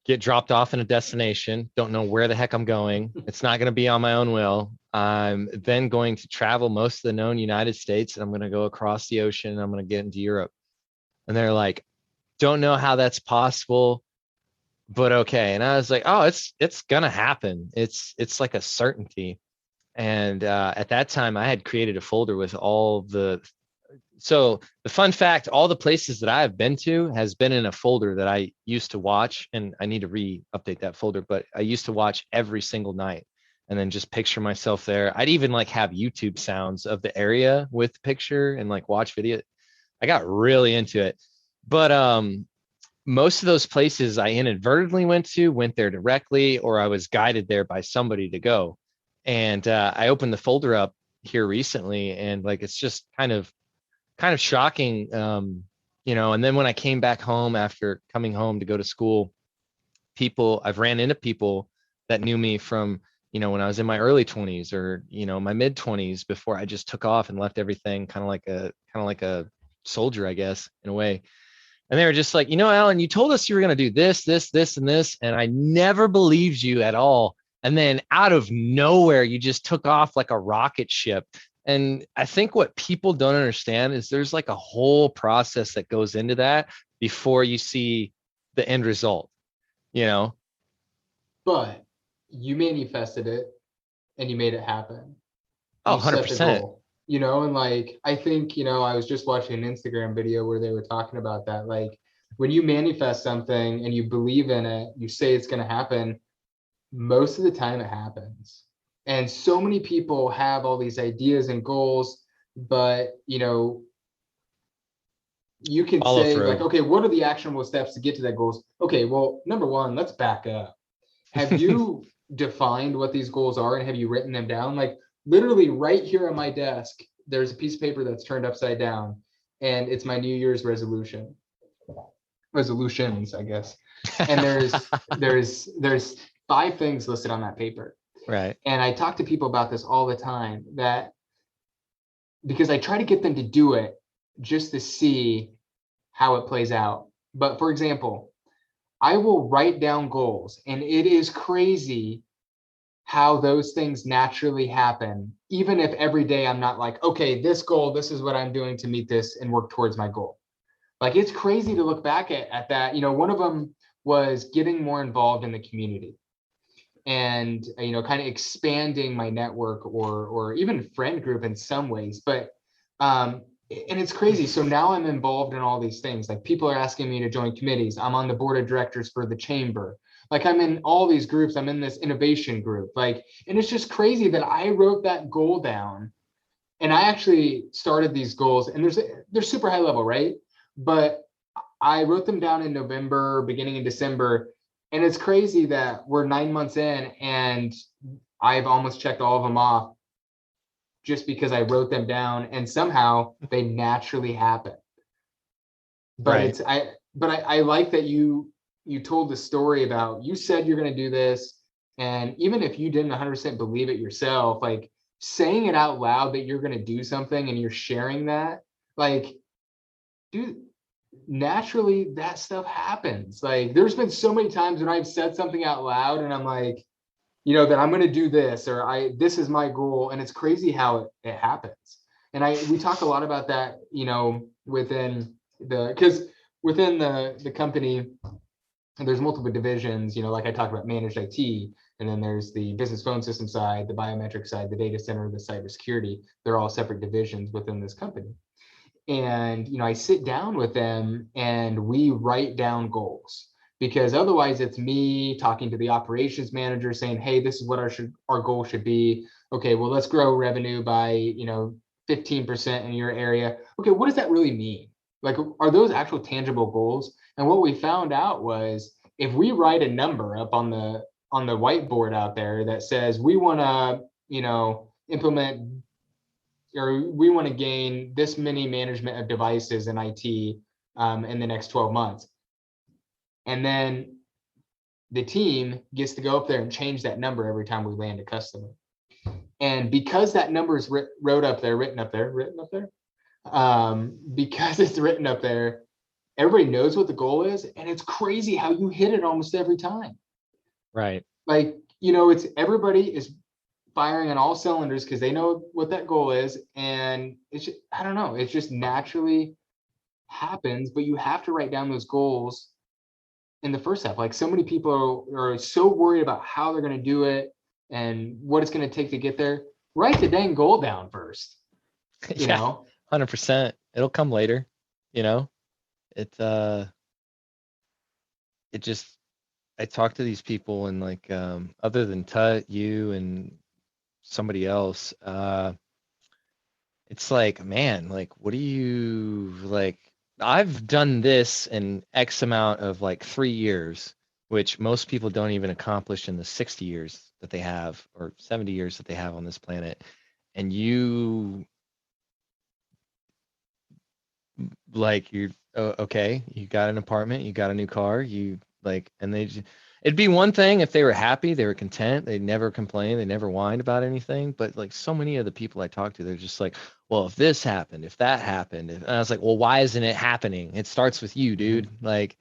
get dropped off in a destination. Don't know where the heck I'm going. It's not going to be on my own will. I'm then going to travel most of the known United States, and I'm going to go across the ocean, and I'm going to get into Europe." And they're like, "Don't know how that's possible, but okay." And I was like, "Oh, it's going to happen. It's like a certainty." And at that time, I had created a folder with all so the fun fact, all the places that I have been to has been in a folder that I used to watch, and I need to update that folder, but I used to watch every single night and then just picture myself there. I'd even like have YouTube sounds of the area with the picture and like watch video. I got really into it. But most of those places I inadvertently went there directly, or I was guided there by somebody to go. And I opened the folder up here recently, and like it's just kind of shocking, and then when I came back home after coming home to go to school, I've ran into people that knew me from, when I was in my early 20s or, my mid 20s, before I just took off and left everything kind of like a soldier, I guess, in a way. And they were just like, "Alan, you told us you were going to do this, this, this, and this, and I never believed you at all. And then out of nowhere, you just took off like a rocket ship." And I think what people don't understand is there's like a whole process that goes into that before you see the end result, But you manifested it and you made it happen. Oh, You set the 100%. goal, and like, I think, I was just watching an Instagram video where they were talking about that. Like, when you manifest something and you believe in it, you say it's going to happen, most of the time it happens. And so many people have all these ideas and goals, but you can Follow say through. like, okay, what are the actionable steps to get to that goals? Okay, well, number one, let's back up. Have you defined what these goals are, and have you written them down? Like, literally right here on my desk, there's a piece of paper that's turned upside down, and it's my New Year's resolution. resolutions, I guess. And there's 5 things listed on that paper. Right. And I talk to people about this all the time, that because I try to get them to do it just to see how it plays out. But for example, I will write down goals, and it is crazy how those things naturally happen, even if every day I'm not like, okay, this goal, this is what I'm doing to meet this and work towards my goal. Like, it's crazy to look back at that. One of them was getting more involved in the community, and kind of expanding my network, or even friend group in some ways. But and it's crazy. So now I'm involved in all these things. Like, people are asking me to join committees. I'm on the board of directors for the chamber. Like, I'm in all these groups. I'm in this innovation group. Like, and it's just crazy that I wrote that goal down, and I actually started these goals, and they're super high level, right? But I wrote them down in November, beginning in December. And it's crazy that we're 9 months in, and I've almost checked all of them off just because I wrote them down, and somehow they naturally happen. But Right. I like that you told the story about, you said you're going to do this, and even if you didn't 100% believe it yourself, like, saying it out loud that you're going to do something and you're sharing that, like, dude, naturally that stuff happens. Like, there's been so many times when I've said something out loud and I'm like, that I'm going to do this, or this is my goal, and it's crazy how it happens. And we talk a lot about that, within the company, there's multiple divisions, like I talked about managed IT, and then there's the business phone system side, the biometric side, the data center, the cybersecurity. They're all separate divisions within this company. And I sit down with them and we write down goals, because otherwise it's me talking to the operations manager saying, hey, this is what our goal should be. Okay, well, let's grow revenue by 15% in your area. Okay, what does that really mean? Like, are those actual tangible goals? And what we found out was, if we write a number up on the whiteboard out there that says we want to implement, or we want to gain this many management of devices in IT in the next 12 months. And then the team gets to go up there and change that number every time we land a customer. And because that number is written up there, because it's written up there, everybody knows what the goal is. And it's crazy how you hit it almost every time. Right. Like, it's everybody is firing on all cylinders because they know what that goal is. And it's just, I don't know, it just naturally happens. But you have to write down those goals in the first step. Like, so many people are so worried about how they're going to do it and what it's going to take to get there. Write the dang goal down first. Yeah, 100%. It'll come later. It just, I talk to these people, and like, other than Tut, you and somebody else, it's like, man, like, what do you like? I've done this in X amount of like 3 years, which most people don't even accomplish in the 60 years that they have, or 70 years that they have on this planet. And you, like, you, okay, you got an apartment, you got a new car, you like, and it'd be one thing if they were happy, they were content, they never complained, they never whined about anything. But like, so many of the people I talk to, they're just like, well, if this happened, if that happened, and I was like, well, why isn't it happening? It starts with you, dude. Like,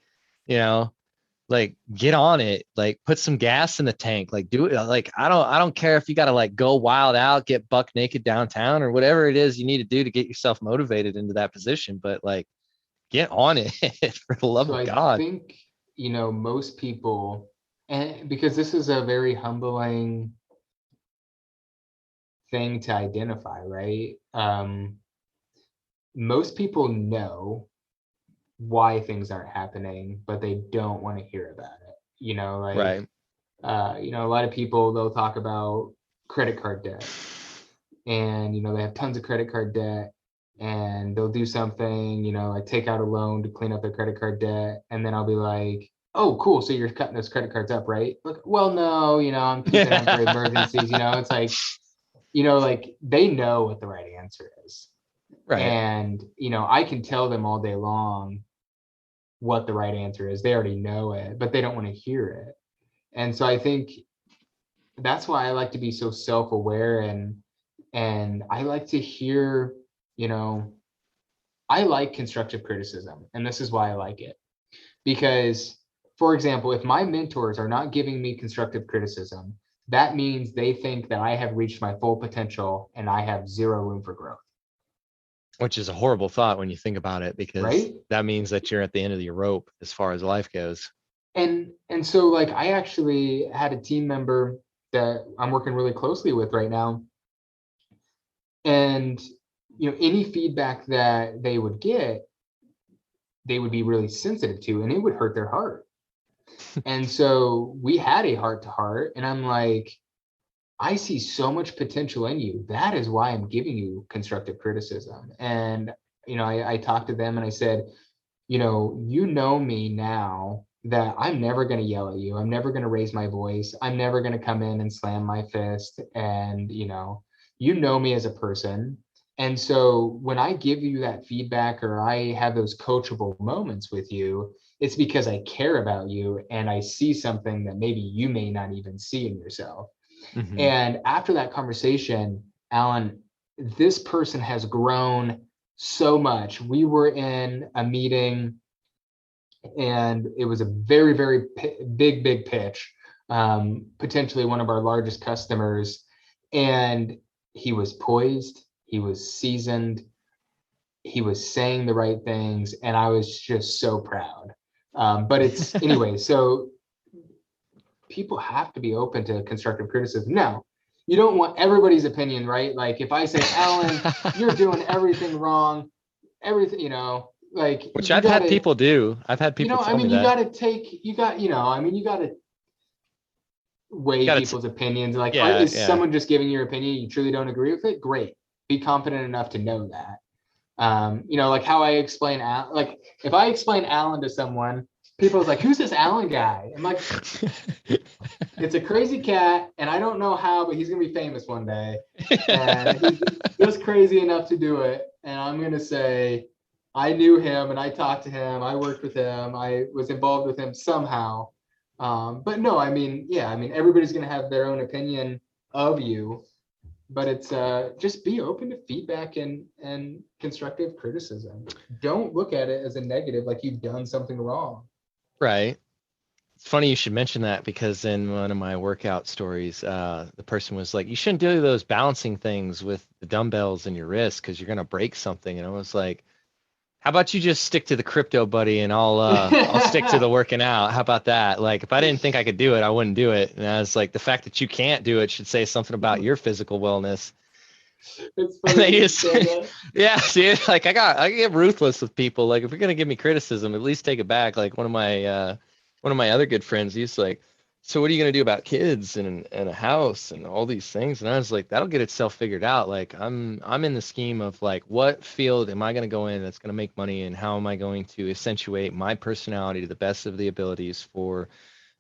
like, get on it, like, put some gas in the tank, like, do it. Like, I don't care if you got to like go wild out, get buck naked downtown, or whatever it is you need to do to get yourself motivated into that position. But like, get on it for the love So of I God. think, most people, and because this is a very humbling thing to identify, right? Most people know why things aren't happening, but they don't want to hear about it. Like, Right. a lot of people, they'll talk about credit card debt, and they have tons of credit card debt, and they'll do something, like take out a loan to clean up their credit card debt, and then I'll be like, oh, cool, so you're cutting those credit cards up, right? Like, well, no, I'm keeping them for emergencies. It's like, like, they know what the right answer is. Right. And I can tell them all day long what the right answer is. They already know it, but they don't want to hear it. And so I think that's why I like to be so self-aware, and I like to hear, I like constructive criticism, and this is why I like it. Because, for example, if my mentors are not giving me constructive criticism, that means they think that I have reached my full potential and I have zero room for growth. Which is a horrible thought when you think about it, because right? That means that you're at the end of your rope as far as life goes. And so like I actually had a team member that I'm working really closely with right now. And any feedback that they would get, they would be really sensitive to, and it would hurt their heart. And so we had a heart to heart, and I'm like, I see so much potential in you. That is why I'm giving you constructive criticism. And, I talked to them and I said, you know me now that I'm never going to yell at you. I'm never going to raise my voice. I'm never going to come in and slam my fist. And, you know me as a person. And so when I give you that feedback, or I have those coachable moments with you, it's because I care about you and I see something that maybe you may not even see in yourself. Mm-hmm. And after that conversation, Alan, this person has grown so much. We were in a meeting and it was a very, very big pitch, potentially one of our largest customers. And he was poised, he was seasoned, he was saying the right things, and I was just so proud. But it's anyway, so people have to be open to constructive criticism. Now, you don't want everybody's opinion, right? Like if I say, Alan, you're doing everything wrong, everything, like, which I've had people do. I've had people tell me that. you got to weigh people's opinions. Like, is someone just giving your opinion, you truly don't agree with it? Great. Be confident enough to know that. Like how I explain, like if I explain Alan to someone, people's like, who's this Alan guy? I'm like, it's a crazy cat, and I don't know how, but he's gonna be famous one day. And he's just crazy enough to do it. And I'm gonna say, I knew him and I talked to him, I worked with him, I was involved with him somehow. But no, everybody's gonna have their own opinion of you. But it's just be open to feedback and constructive criticism. Don't look at it as a negative, like you've done something wrong. Right. It's funny you should mention that, because in one of my workout stories, the person was like, you shouldn't do those balancing things with the dumbbells in your wrist because you're going to break something. And I was like, how about you just stick to the crypto, buddy, and I'll stick to the working out. How about that? Like, if I didn't think I could do it, I wouldn't do it. And I was like, the fact that you can't do it should say something about your physical wellness. It's funny. They just, yeah, see, like I get ruthless with people. Like, if you're gonna give me criticism, at least take it back. Like one of my other good friends, he's like, so what are you gonna do about kids and a house and all these things? And I was like, that'll get itself figured out. Like I'm in the scheme of like, what field am I gonna go in that's gonna make money, and how am I going to accentuate my personality to the best of the abilities for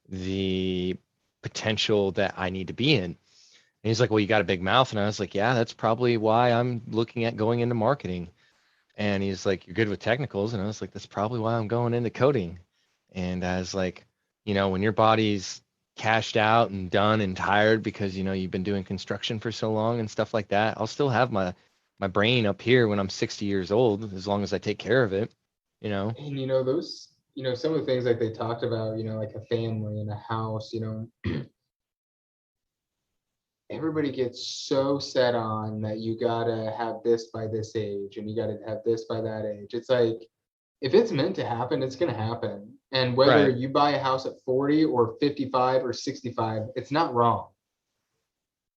the potential that I need to be in. And he's like, well, you got a big mouth. And I was like, yeah, that's probably why I'm looking at going into marketing. And he's like, you're good with technicals. And I was like, that's probably why I'm going into coding. And I was like, when your body's cashed out and done and tired because, you've been doing construction for so long and stuff like that, I'll still have my brain up here when I'm 60 years old, as long as I take care of it, And, those, some of the things like they talked about, like a family and a house, everybody gets so set on that you gotta have this by this age and you gotta have this by that age. It's like, if it's meant to happen, it's gonna happen. And whether you buy a house at 40 or 55 or 65, it's not wrong.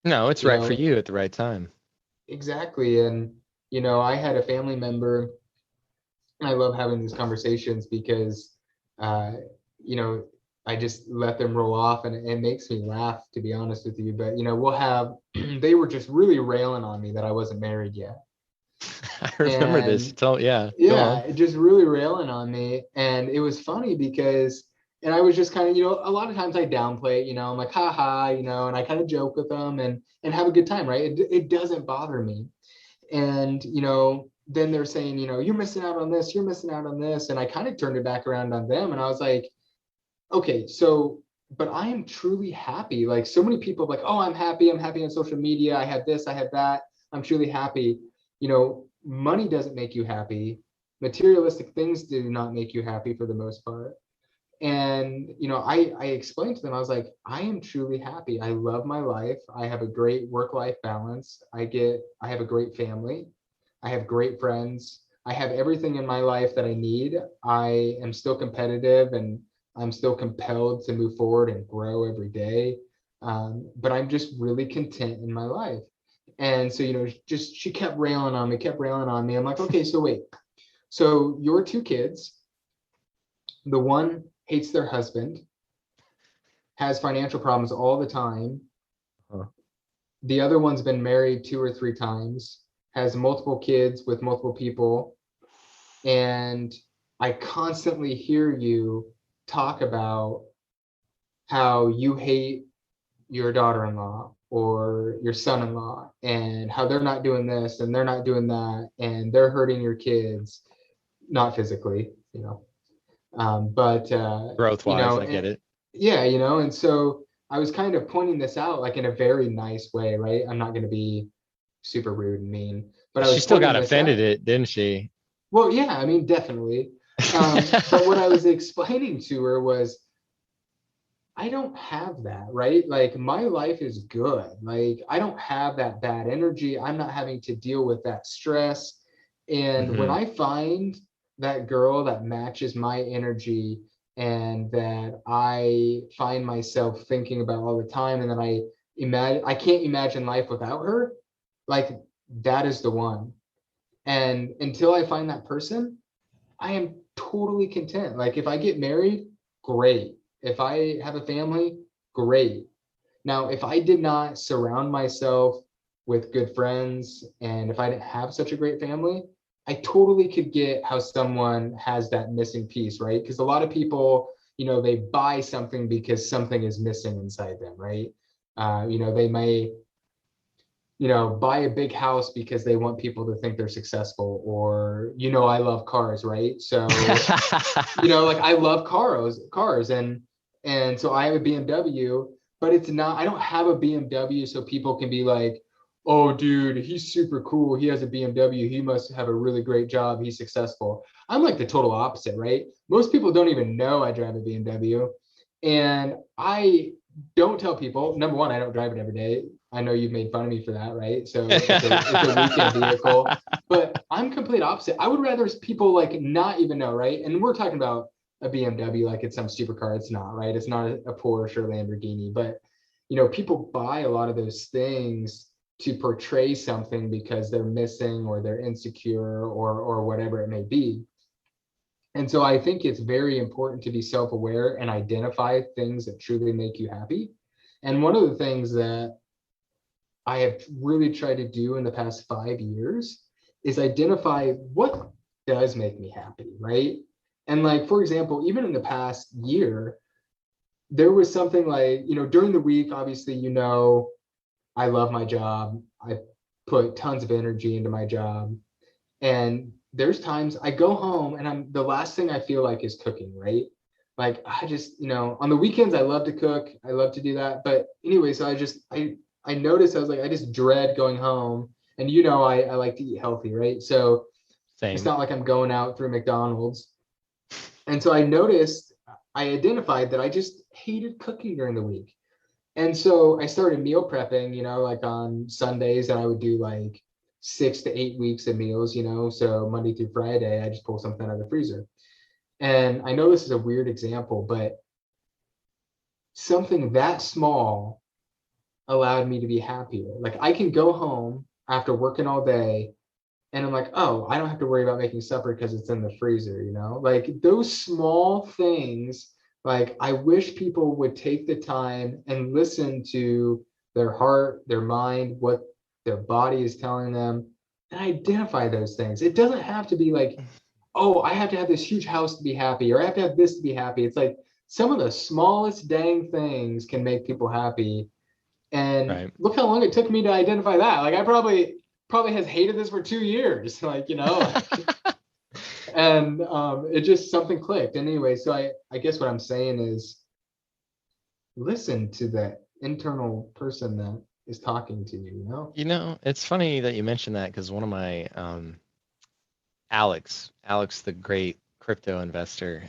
No, it's right for you at the right time. Exactly. And, I had a family member, and I love having these conversations because, I just let them roll off, and it makes me laugh, to be honest with you. But, we'll have, they were just really railing on me that I wasn't married yet. I remember this. Yeah, just really railing on me. And it was funny because, and I was just kind of, a lot of times I downplay it, I'm like, haha, and I kind of joke with them and have a good time, right? It doesn't bother me. And, then they're saying, you're missing out on this, you're missing out on this. And I kind of turned it back around on them. And I was like, okay, so, but I am truly happy. Like so many people like, oh, I'm happy on social media. I have this, I have that. I'm truly happy. Money doesn't make you happy. Materialistic things do not make you happy for the most part. And, I explained to them, I was like, I am truly happy. I love my life. I have a great work-life balance. I have a great family. I have great friends. I have everything in my life that I need. I am still competitive and I'm still compelled to move forward and grow every day. But I'm just really content in my life. And so, she kept railing on me. I'm like, okay, so wait. So your two kids, the one hates their husband, has financial problems all the time. Huh. The other one's been married 2 or 3 times, has multiple kids with multiple people. And I constantly hear you talk about how you hate your daughter-in-law or your son-in-law and how they're not doing this and they're not doing that and they're hurting your kids, not physically, but Growth wise, I get it. Yeah, and so I was kind of pointing this out like in a very nice way, right? I'm not going to be super rude and mean, but She still got offended it, didn't she? Well, yeah, I mean, definitely. But what I was explaining to her was, I don't have that, right? Like my life is good. Like I don't have that bad energy. I'm not having to deal with that stress. And when I find that girl that matches my energy and that I find myself thinking about all the time and then I can't imagine life without her, like that is the one. And until I find that person, I am totally content. Like if I get married, great. If I have a family, great. Now, if I did not surround myself with good friends and if I didn't have such a great family, I totally could get how someone has that missing piece, right? Because a lot of people, they buy something because something is missing inside them, right? They may, buy a big house because they want people to think they're successful, or, I love cars, right? So, like I love cars and so I have a BMW, but it's not, I don't have a BMW so people can be like, oh, dude, he's super cool. He has a BMW. He must have a really great job. He's successful. I'm like the total opposite, right? Most people don't even know I drive a BMW. And I don't tell people, number one, I don't drive it every day. I know you've made fun of me for that, right? So it's a weekend vehicle, but I'm complete opposite. I would rather people like not even know, right? And we're talking about a BMW like it's some supercar. It's not, right? It's not a Porsche or Lamborghini, but people buy a lot of those things to portray something because they're missing or they're insecure or whatever it may be. And so I think it's very important to be self-aware and identify things that truly make you happy. And one of the things that I have really tried to do in the past 5 years is identify what does make me happy, right? And like, for example, even in the past year, there was something like, during the week, obviously, I love my job. I put tons of energy into my job. And there's times I go home and the last thing I feel like is cooking, right? Like I just, on the weekends, I love to cook. I love to do that. But anyway, so I noticed, I was like, I just dread going home. And I like to eat healthy, right? So Same. It's not like I'm going out through McDonald's. And so I identified that I just hated cooking during the week. And so I started meal prepping, like on Sundays, and I would do like 6 to 8 weeks of meals, so Monday through Friday, I just pull something out of the freezer. And I know this is a weird example, but something that small allowed me to be happier. Like I can go home after working all day and I'm like, oh, I don't have to worry about making supper because it's in the freezer, like those small things. Like I wish people would take the time and listen to their heart, their mind, what their body is telling them, and identify those things. It doesn't have to be like, oh, I have to have this huge house to be happy, or I have to have this to be happy. It's like some of the smallest dang things can make people happy. And Look how long it took me to identify that. Like I probably, probably has hated this for 2 years, like, and it just something clicked. And anyway, so I guess what I'm saying is listen to that internal person that is talking to you. It's funny that you mentioned that, because one of my Alex, the great crypto investor,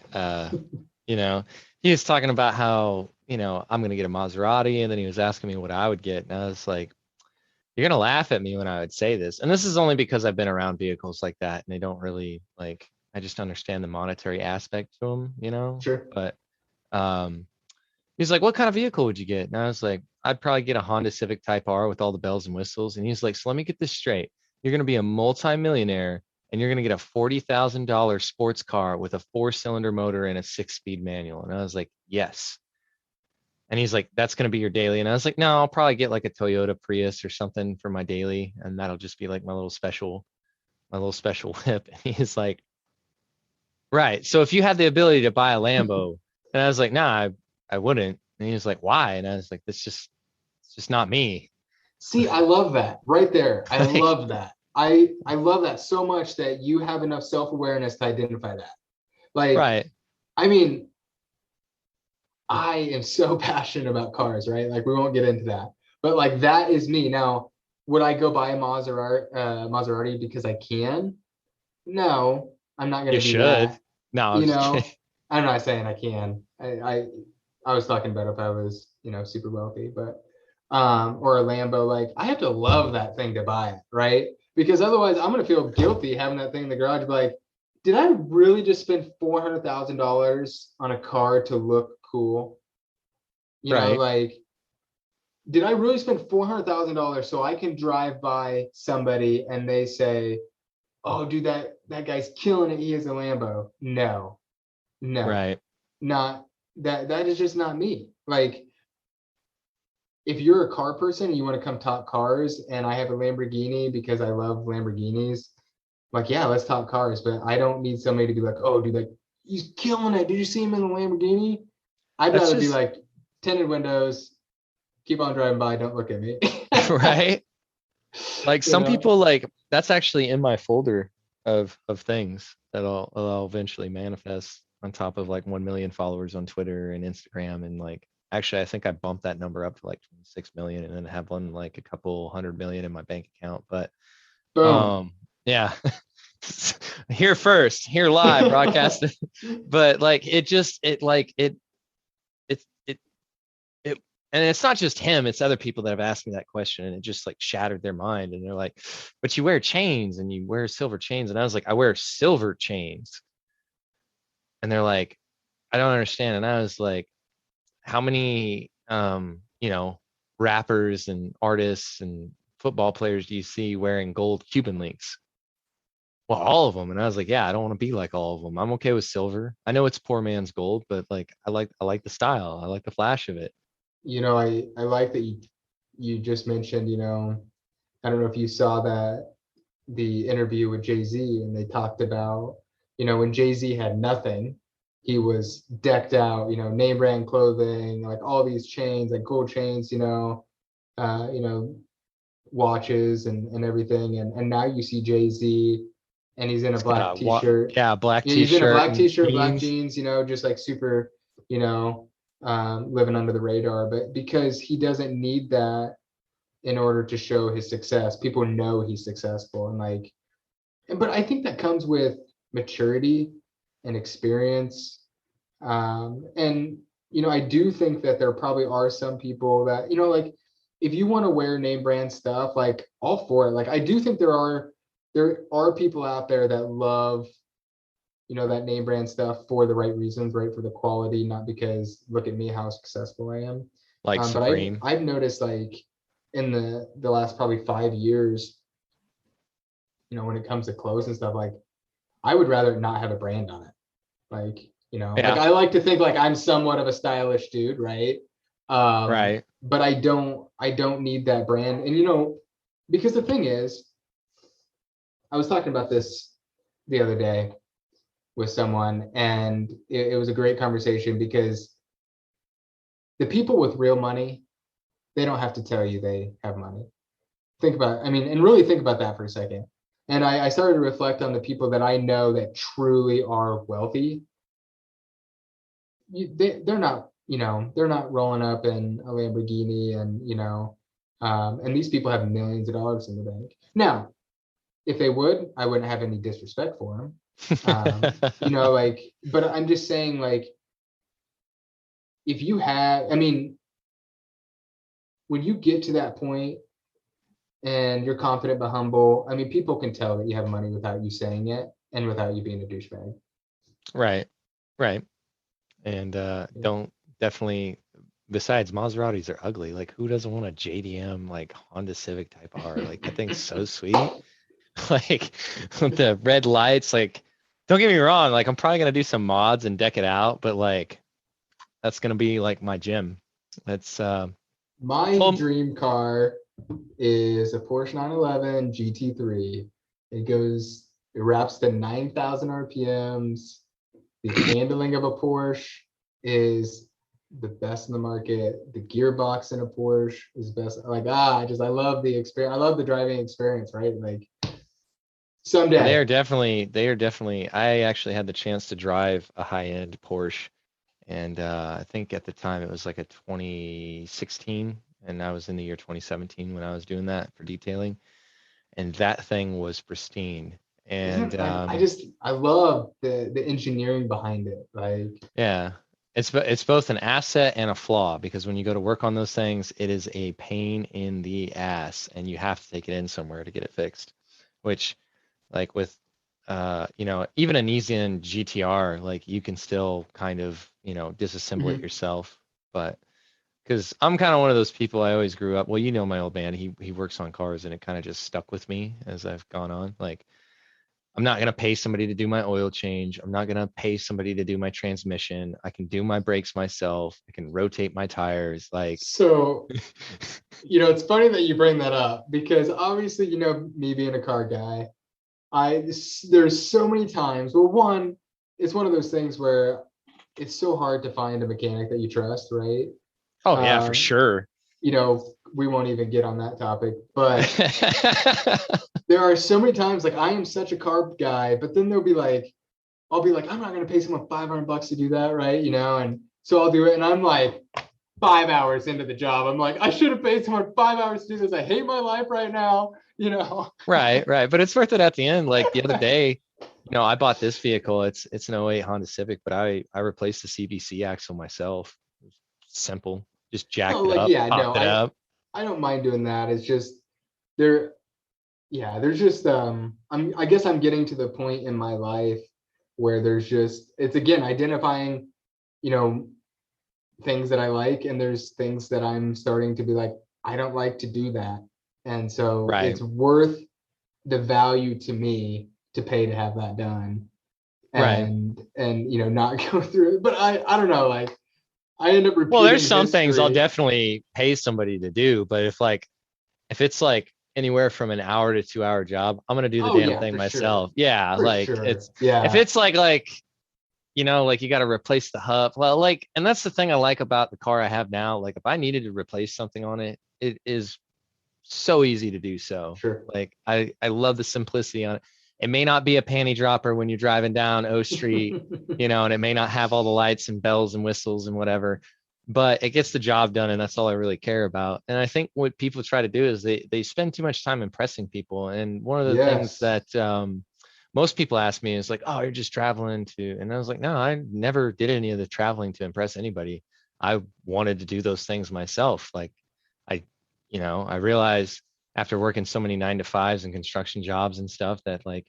he was talking about how, I'm going to get a Maserati. And then he was asking me what I would get. And I was like, you're going to laugh at me when I would say this. And this is only because I've been around vehicles like that, and they don't really I just understand the monetary aspect to them, Sure. But he's like, what kind of vehicle would you get? And I was like, I'd probably get a Honda Civic Type R with all the bells and whistles. And he's like, so let me get this straight. You're going to be a multimillionaire, and you're going to get a $40,000 sports car with a 4-cylinder motor and a 6-speed manual. And I was like, yes. And he's like, that's going to be your daily. And I was like, no, I'll probably get like a Toyota Prius or something for my daily. And that'll just be like my little special whip. And he's like, right. So if you had the ability to buy a Lambo, and I was like, nah, I wouldn't. And he was like, why? And I was like, it's just not me. See, I love that right there. I Like, love that. I love that so much that you have enough self-awareness to identify that. Like, right. I mean, I am so passionate about cars, right? Like, we won't get into that, but like, that is me. Now, would I go buy a Maserati because I can? No, I'm not going You to do should. that. No, I'm just kidding. I'm not saying I can. I was talking about if I was, super wealthy, but or a Lambo. Like, I have to love that thing to buy it, right? Because otherwise I'm gonna feel guilty having that thing in the garage. Like, did I really just spend $400,000 on a car to look cool? Right. Like, did I really spend $400,000 so I can drive by somebody and they say, "Oh, dude, that guy's killing it. He has a Lambo." No, Right. not that. That is just not me. Like, if you're a car person and you want to come talk cars, and I have a Lamborghini because I love Lamborghinis, like, yeah, let's talk cars. But I don't need somebody to be like, "Oh, dude, like, he's killing it. Did you see him in the Lamborghini?" I'd That's rather be just like, tinted windows, keep on driving by, don't look at me. right. Like, You some know? people, like, that's actually in my folder of things that I'll eventually manifest, on top of like 1 million followers on Twitter and Instagram. And like, actually, I think I bumped that number up to like 6 million, and then have one like a couple 100 million in my bank account. But Boom. yeah. Here first, here live broadcasted. But like, it and it's not just him, it's other people that have asked me that question, and it just like shattered their mind. And they're like, but you wear chains, and you wear silver chains. And I was like, I wear silver chains. And they're like, I don't understand. And I was like, how many rappers and artists and football players do you see wearing gold Cuban links? Well, all of them. And I was like, yeah, I don't want to be like all of them. I'm okay with silver. I know it's poor man's gold, but like, I like the style. I like the flash of it. I like that you just mentioned, I don't know if you saw the interview with Jay-Z, and they talked about, when Jay-Z had nothing, he was decked out, name brand clothing, like all these chains, like gold chains, uh, you know, watches and everything. And now you see Jay-Z, and he's in a It's got black a t-shirt. black Yeah, he's in a t-shirt black and t-shirt, black jeans. jeans, just like super, living under the radar. But because he doesn't need that in order to show his success, people know he's successful. But I think that comes with maturity and experience. And I do think that there probably are some people that, like, if you want to wear name brand stuff, like, all for it. Like, I do think there are people out there that love, that name brand stuff for the right reasons, right? For the quality, not because look at me, how successful I am. Like But Supreme. I've noticed, like, in the last probably 5 years, when it comes to clothes and stuff, like, I would rather not have a brand on it. Like, like, Yeah. I like to think like I'm somewhat of a stylish dude, right? Right. But I don't need that brand. And because the thing is, I was talking about this the other day with someone, and it was a great conversation, because the people with real money, they don't have to tell you they have money. think about, I mean, and really think about that for a second. And I started to reflect on the people that I know that truly are wealthy. They're not, they're not rolling up in a Lamborghini and, and these people have millions of dollars in the bank. Now, if they would, I wouldn't have any disrespect for them. Like, but I'm just saying, like, if you have, I mean, when you get to that point and you're confident but humble, I mean, people can tell that you have money without you saying it and without you being a douchebag. Right. Right. And don't definitely, besides Maseratis are ugly. Like, who doesn't want a JDM like Honda Civic Type R? Like, that thing's so sweet. Like with the red lights, like, don't get me wrong, like I'm probably gonna do some mods and deck it out, but like that's gonna be like my gym. That's my dream car is a Porsche 911 GT3. It wraps to 9,000 RPMs. The handling of a Porsche is the best in the market. The gearbox in a Porsche is best. Like, I love the experience. I love the driving experience, right? Like, someday. They are definitely, I actually had the chance to drive a high-end Porsche, and I think at the time it was like a 2016, and I was in the year 2017 when I was doing that for detailing, and that thing was pristine. And I love the engineering behind it. Like, yeah, it's both an asset and a flaw, because when you go to work on those things, it is a pain in the ass, and you have to take it in somewhere to get it fixed, which, like with even an Elysian GTR, like you can still kind of disassemble it yourself. But because I'm kind of one of those people, I always grew up, well, my old man, he works on cars, and it kind of just stuck with me as I've gone on. Like, I'm not gonna pay somebody to do my oil change. I'm not gonna pay somebody to do my transmission. I can do my brakes myself. I can rotate my tires. Like, so, it's funny that you bring that up, because obviously, me being a car guy, there's so many times. Well, one, it's one of those things where it's so hard to find a mechanic that you trust, right? oh yeah, for sure. We won't even get on that topic, but there are so many times, like, I am such a car guy, but then I'll be like, I'm not going to pay someone $500 to do that, right? And so I'll do it, and I'm like 5 hours into the job, I'm like, I should have paid someone 5 hours to do this. I hate my life right now, Right, but it's worth it at the end. Like the other day, I bought this vehicle. It's an '08 Honda Civic, but I replaced the CBC axle myself. Simple, just jacked it up, popped it up. I don't mind doing that. It's just there's just I guess I'm getting to the point in my life where it's again identifying, things that I like, and there's things that I'm starting to be like, I don't like to do that. And so It's worth the value to me to pay to have that done. And not go through it. But I don't know, like, I end up repeating. Well, there's some things I'll definitely pay somebody to do, but if it's like anywhere from an hour to 2 hour job, I'm gonna do the damn thing myself. Sure. Yeah, for like sure. If it's like like you got to replace the hub. Well, like, and that's the thing I like about the car I have now. Like, if I needed to replace something on it, it is so easy to do so. Sure. Like, I love the simplicity on it. It may not be a panty dropper when you're driving down O Street, and it may not have all the lights and bells and whistles and whatever, but it gets the job done, and that's all I really care about. And I think what people try to do is they spend too much time impressing people. And one of the things that most people ask me is like, oh, you're just traveling to, and I was like, no, I never did any of the traveling to impress anybody. I wanted to do those things myself. Like, I realized after working so many 9-to-5s and construction jobs and stuff that, like,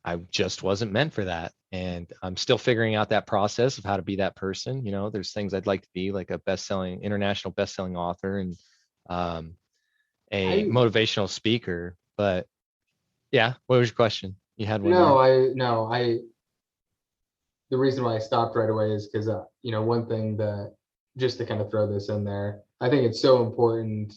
I just wasn't meant for that. And I'm still figuring out that process of how to be that person. There's things I'd like to be, like a international best-selling author and a motivational speaker. But yeah, what was your question? You had one. The reason why I stopped right away is because, one thing that, just to kind of throw this in there, I think it's so important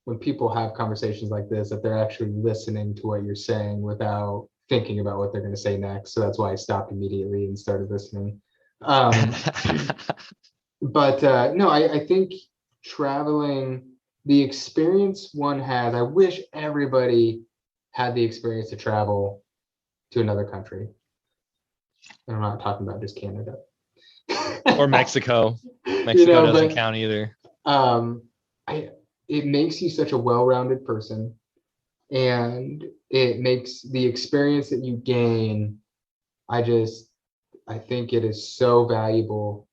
when people have conversations like this, that they're actually listening to what you're saying without thinking about what they're going to say next. So that's why I stopped immediately and started listening. But no, I think traveling, the experience one has, I wish everybody had the experience to travel to another country. And I'm not talking about just Canada. Or Mexico. Mexico You know, doesn't but count either. it makes you such a well-rounded person, and it makes the experience that you gain, I think it is so valuable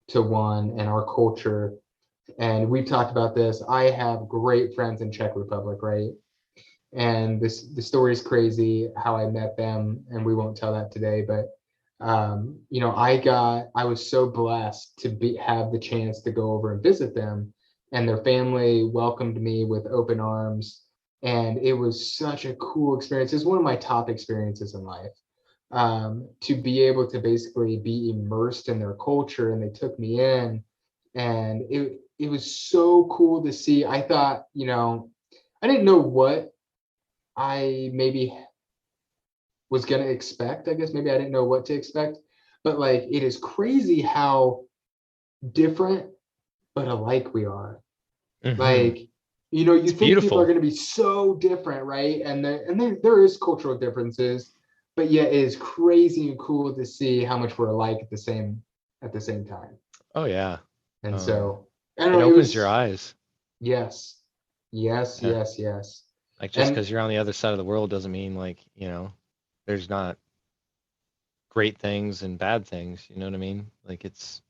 to one and our culture. And we've talked about this. I have great friends in Czech Republic, right? And the story is crazy how I met them, and we won't tell that today. But you know, I was so blessed to have the chance to go over and visit them, and their family welcomed me with open arms, and it was such a cool experience. It's one of my top experiences in life, to be able to basically be immersed in their culture, and they took me in, and it was so cool to see. I thought, you know, I didn't know what I maybe was going to expect. I guess maybe I didn't know what to expect, but like, it is crazy how different but alike we are. Mm-hmm. Like, you know, you It's think beautiful. people are going to be so different, right? And there is cultural differences, but yet it is crazy and cool to see how much we're alike at the same time. Oh yeah. And so I don't It know, opens your eyes. yes, yes, Yeah. yes, yes. Like, just And because you're on the other side of the world doesn't mean, like, you know, there's not great things and bad things. You know what I mean? Like, it's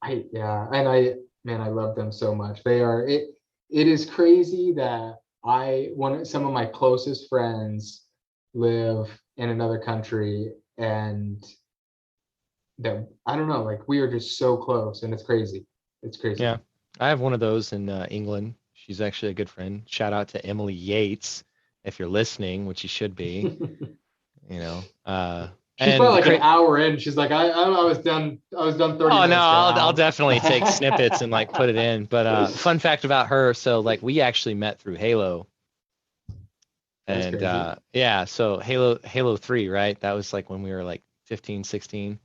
man, I love them so much. It is crazy that some of my closest friends live in another country, and that, I don't know, like, we are just so close, and it's crazy. It's crazy. yeah. I have one of those in England. She's actually a good friend. Shout out to Emily Yates if you're listening, which you should be. You know, She's and probably the like an great. hour in. She's like, I was done 30 Oh no, minutes ago, I'll Al. definitely take snippets and like put it in. But fun fact about her, so like we actually met through Halo. That's And crazy. yeah, so Halo 3, right? That was like when we were like 15, 16.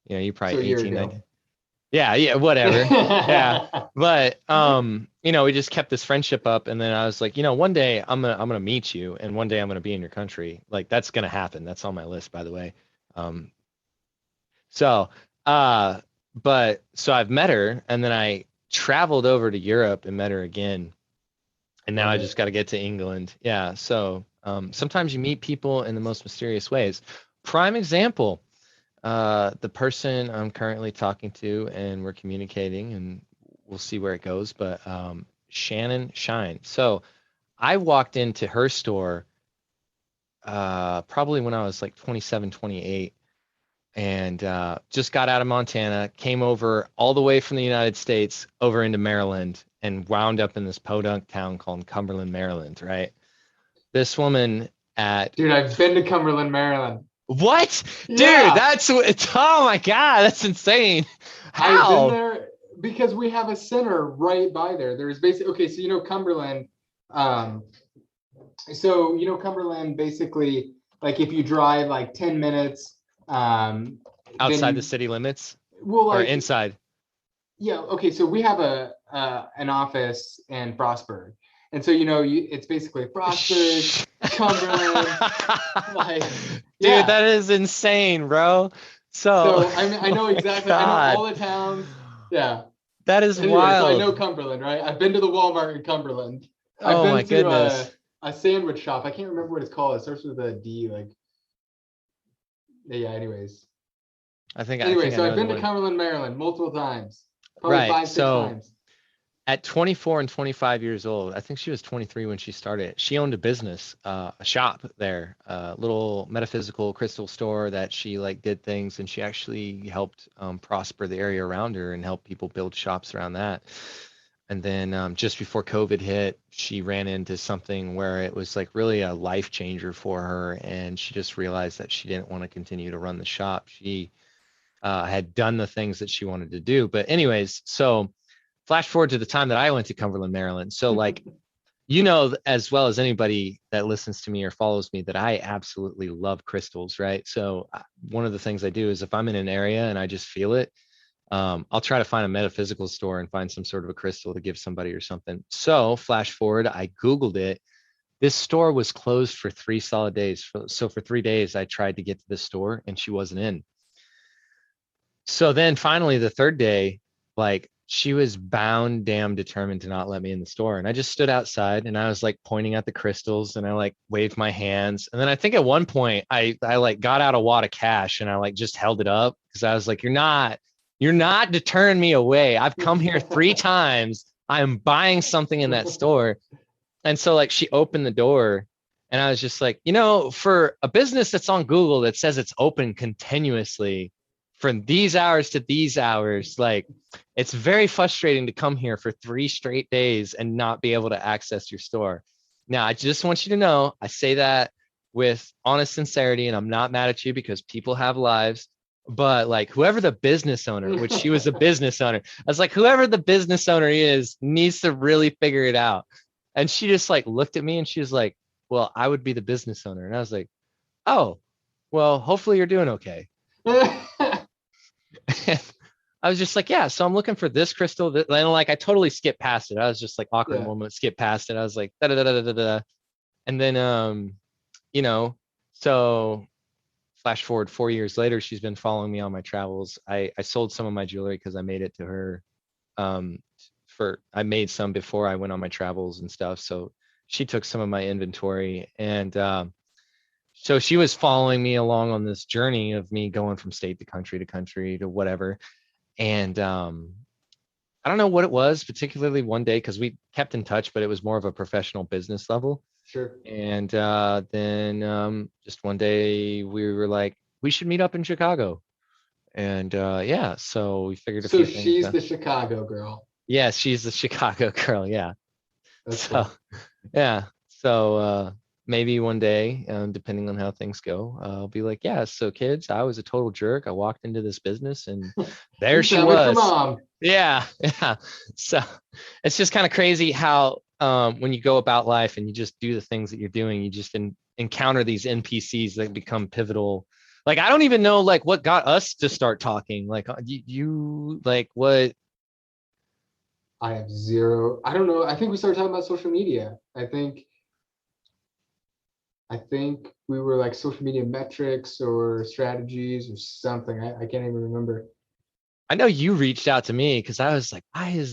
You know, you So probably a year 18, ago. 19. Yeah, whatever. Yeah. But you know, we just kept this friendship up, and then I was like, you know, one day I'm gonna meet you, and one day I'm gonna be in your country. Like, that's gonna happen. That's on my list, by the way. Um so uh but so I've met her, and then I traveled over to Europe and met her again. And now Love I it. just got to get to England. Yeah. So sometimes you meet people in the most mysterious ways. Prime example, the person I'm currently talking to, and we're communicating, and we'll see where it goes. But Shannon Shine. So I walked into her store probably when I was like 27, 28, and just got out of Montana, came over all the way from the United States over into Maryland, and wound up in this podunk town called Cumberland, Maryland, right? This woman at Dude, I've been to Cumberland, Maryland. what? Dude, Yeah, that's oh my God, that's insane. I've been How? there because we have a center right by there. There's basically, okay, so you know Cumberland, um, Cumberland basically, like, if you drive like 10 minutes, then Outside the city limits well, or like, inside? yeah, okay, so we have an office in Frostburg, and so it's basically Frostburg, Cumberland, like, Dude, yeah. that is insane, bro. So, So I oh know my exactly. I know God, all the towns. Yeah. that is Anyway, so I wild. know Cumberland, right? I've been to the Walmart in Cumberland. I've Oh been my to goodness. a sandwich shop. I can't remember what it's called. It starts with a D. Like, yeah. I think Anyway, I so know I've the been to one. Cumberland, Maryland, multiple times, probably Right. five, six So times. at 24 and 25 years old, I think she was 23 when she started. She owned a business, a shop there, a little metaphysical crystal store that she like did things, and she actually helped prosper the area around her and help people build shops around that. And then just before COVID hit, she ran into something where it was like really a life changer for her, and she just realized that she didn't want to continue to run the shop. She had done the things that she wanted to do. But anyways, so flash forward to the time that I went to Cumberland, Maryland. So like, you know, as well as anybody that listens to me or follows me, that I absolutely love crystals, right? So one of the things I do is if I'm in an area and I just feel it, I'll try to find a metaphysical store and find some sort of a crystal to give somebody or something. So flash forward, I Googled it. This store was closed for 3 solid days. So for 3 days, I tried to get to this store and she wasn't in. So then finally the third day, like she was bound, damn determined to not let me in the store. And I just stood outside and I was like pointing at the crystals and I like waved my hands. And then I think at one point I like got out a wad of cash and I like just held it up because I was like, you're not deterring me away. I've come here 3 times. I'm buying something in that store. And so like she opened the door and I was just like, for a business that's on Google that says it's open continuously from these hours to these hours, like it's very frustrating to come here for 3 straight days and not be able to access your store. Now, I just want you to know, I say that with honest sincerity, and I'm not mad at you because people have lives, but like whoever the business owner, which she was a business owner, I was like, whoever the business owner is needs to really figure it out. And she just like looked at me and she was like, well, I would be the business owner. And I was like, oh, well, hopefully you're doing okay. I was just like, yeah, so I'm looking for this crystal. And like, I totally skipped past it. I was just like awkward moment, skip past it. I was like, da da da da da da. And then, so flash forward 4 years later, she's been following me on my travels. I sold some of my jewelry because I made it to her. I made some before I went on my travels and stuff. So she took some of my inventory and, so she was following me along on this journey of me going from state to country to whatever. And I don't know what it was, particularly one day, because we kept in touch, but it was more of a professional business level. Sure. And then just one day we were like, we should meet up in Chicago. And so we figured a few things. So she's the Chicago girl. Yeah, she's the Chicago girl. Yeah. That's so cool. yeah. So maybe one day, depending on how things go, I'll be like, yeah, so kids, I was a total jerk. I walked into this business and there she was. Yeah. So it's just kind of crazy how when you go about life and you just do the things that you're doing, you just encounter these NPCs that become pivotal. Like, I don't even know like what got us to start talking. Like you like what? I have zero. I don't know. I think we started talking about social media. I think we were like social media metrics or strategies or something. I can't even remember. I know you reached out to me because I was like, I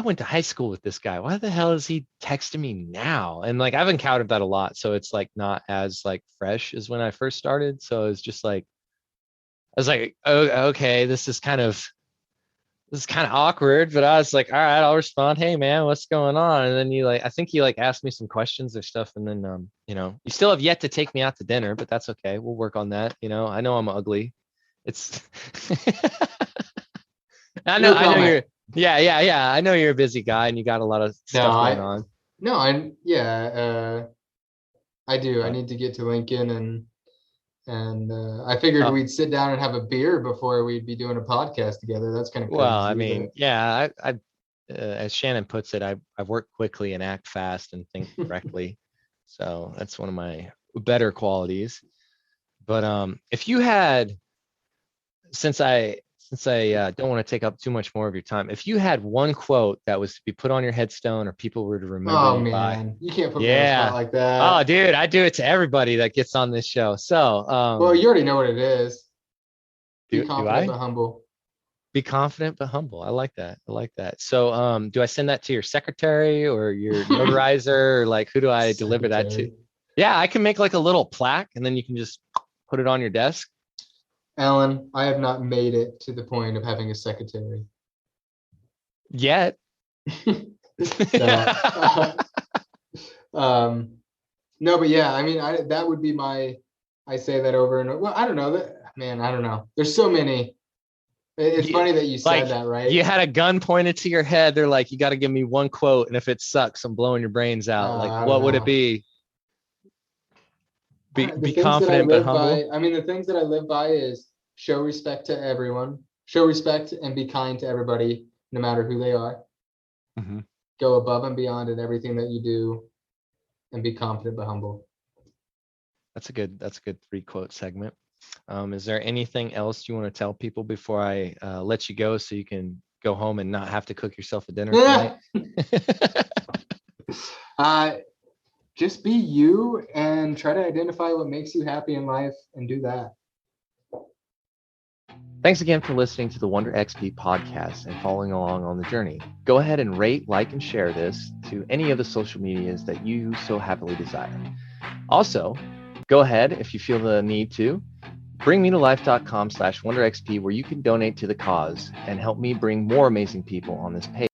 went to high school with this guy. Why the hell is he texting me now? And like, I've encountered that a lot. So it's like not as like fresh as when I first started. So it's just like, I was like, oh, okay, this is kind of awkward, but I was like, all right, I'll respond. Hey man, what's going on? And then I think you like asked me some questions or stuff. And then, you still have yet to take me out to dinner, but that's okay. We'll work on that. I know I'm ugly. It's, I know you're, yeah. I know you're a busy guy and you got a lot of stuff going on. No, I do. I need to get to Lincoln and I figured we'd sit down and have a beer before we'd be doing a podcast together. That's kind of crazy. Well, I mean, yeah, I as Shannon puts it, I work quickly and act fast and think correctly. So that's one of my better qualities. But if you had, since I don't want to take up too much more of your time, if you had one quote that was to be put on your headstone or people were to remember you by, you can't put me on a spot like that. Oh, dude, I do it to everybody that gets on this show. So, well, you already know what it is. Be confident but humble. Be confident but humble. I like that. So, do I send that to your secretary or your notarizer, or like who do I deliver that to? Yeah, I can make like a little plaque and then you can just put it on your desk. Alan, I have not made it to the point of having a secretary yet. No, but yeah, I mean, that would be I say that over and over. Well, I don't know I don't know. There's so many. It's funny that you said that, right? You had a gun pointed to your head. They're like, you got to give me one quote. And if it sucks, I'm blowing your brains out. Like, what would it be? Be confident but humble. I mean, the things that I live by is show respect to everyone, show respect and be kind to everybody, no matter who they are. Mm-hmm. Go above and beyond in everything that you do and be confident but humble. That's a good 3-quote segment. Is there anything else you want to tell people before I let you go so you can go home and not have to cook yourself a dinner tonight? Just be you and try to identify what makes you happy in life and do that. Thanks again for listening to the Wonder XP podcast and following along on the journey. Go ahead and rate, like, and share this to any of the social medias that you so happily desire. Also, go ahead, if you feel the need to, bringmetolife.com/WonderXP, where you can donate to the cause and help me bring more amazing people on this page.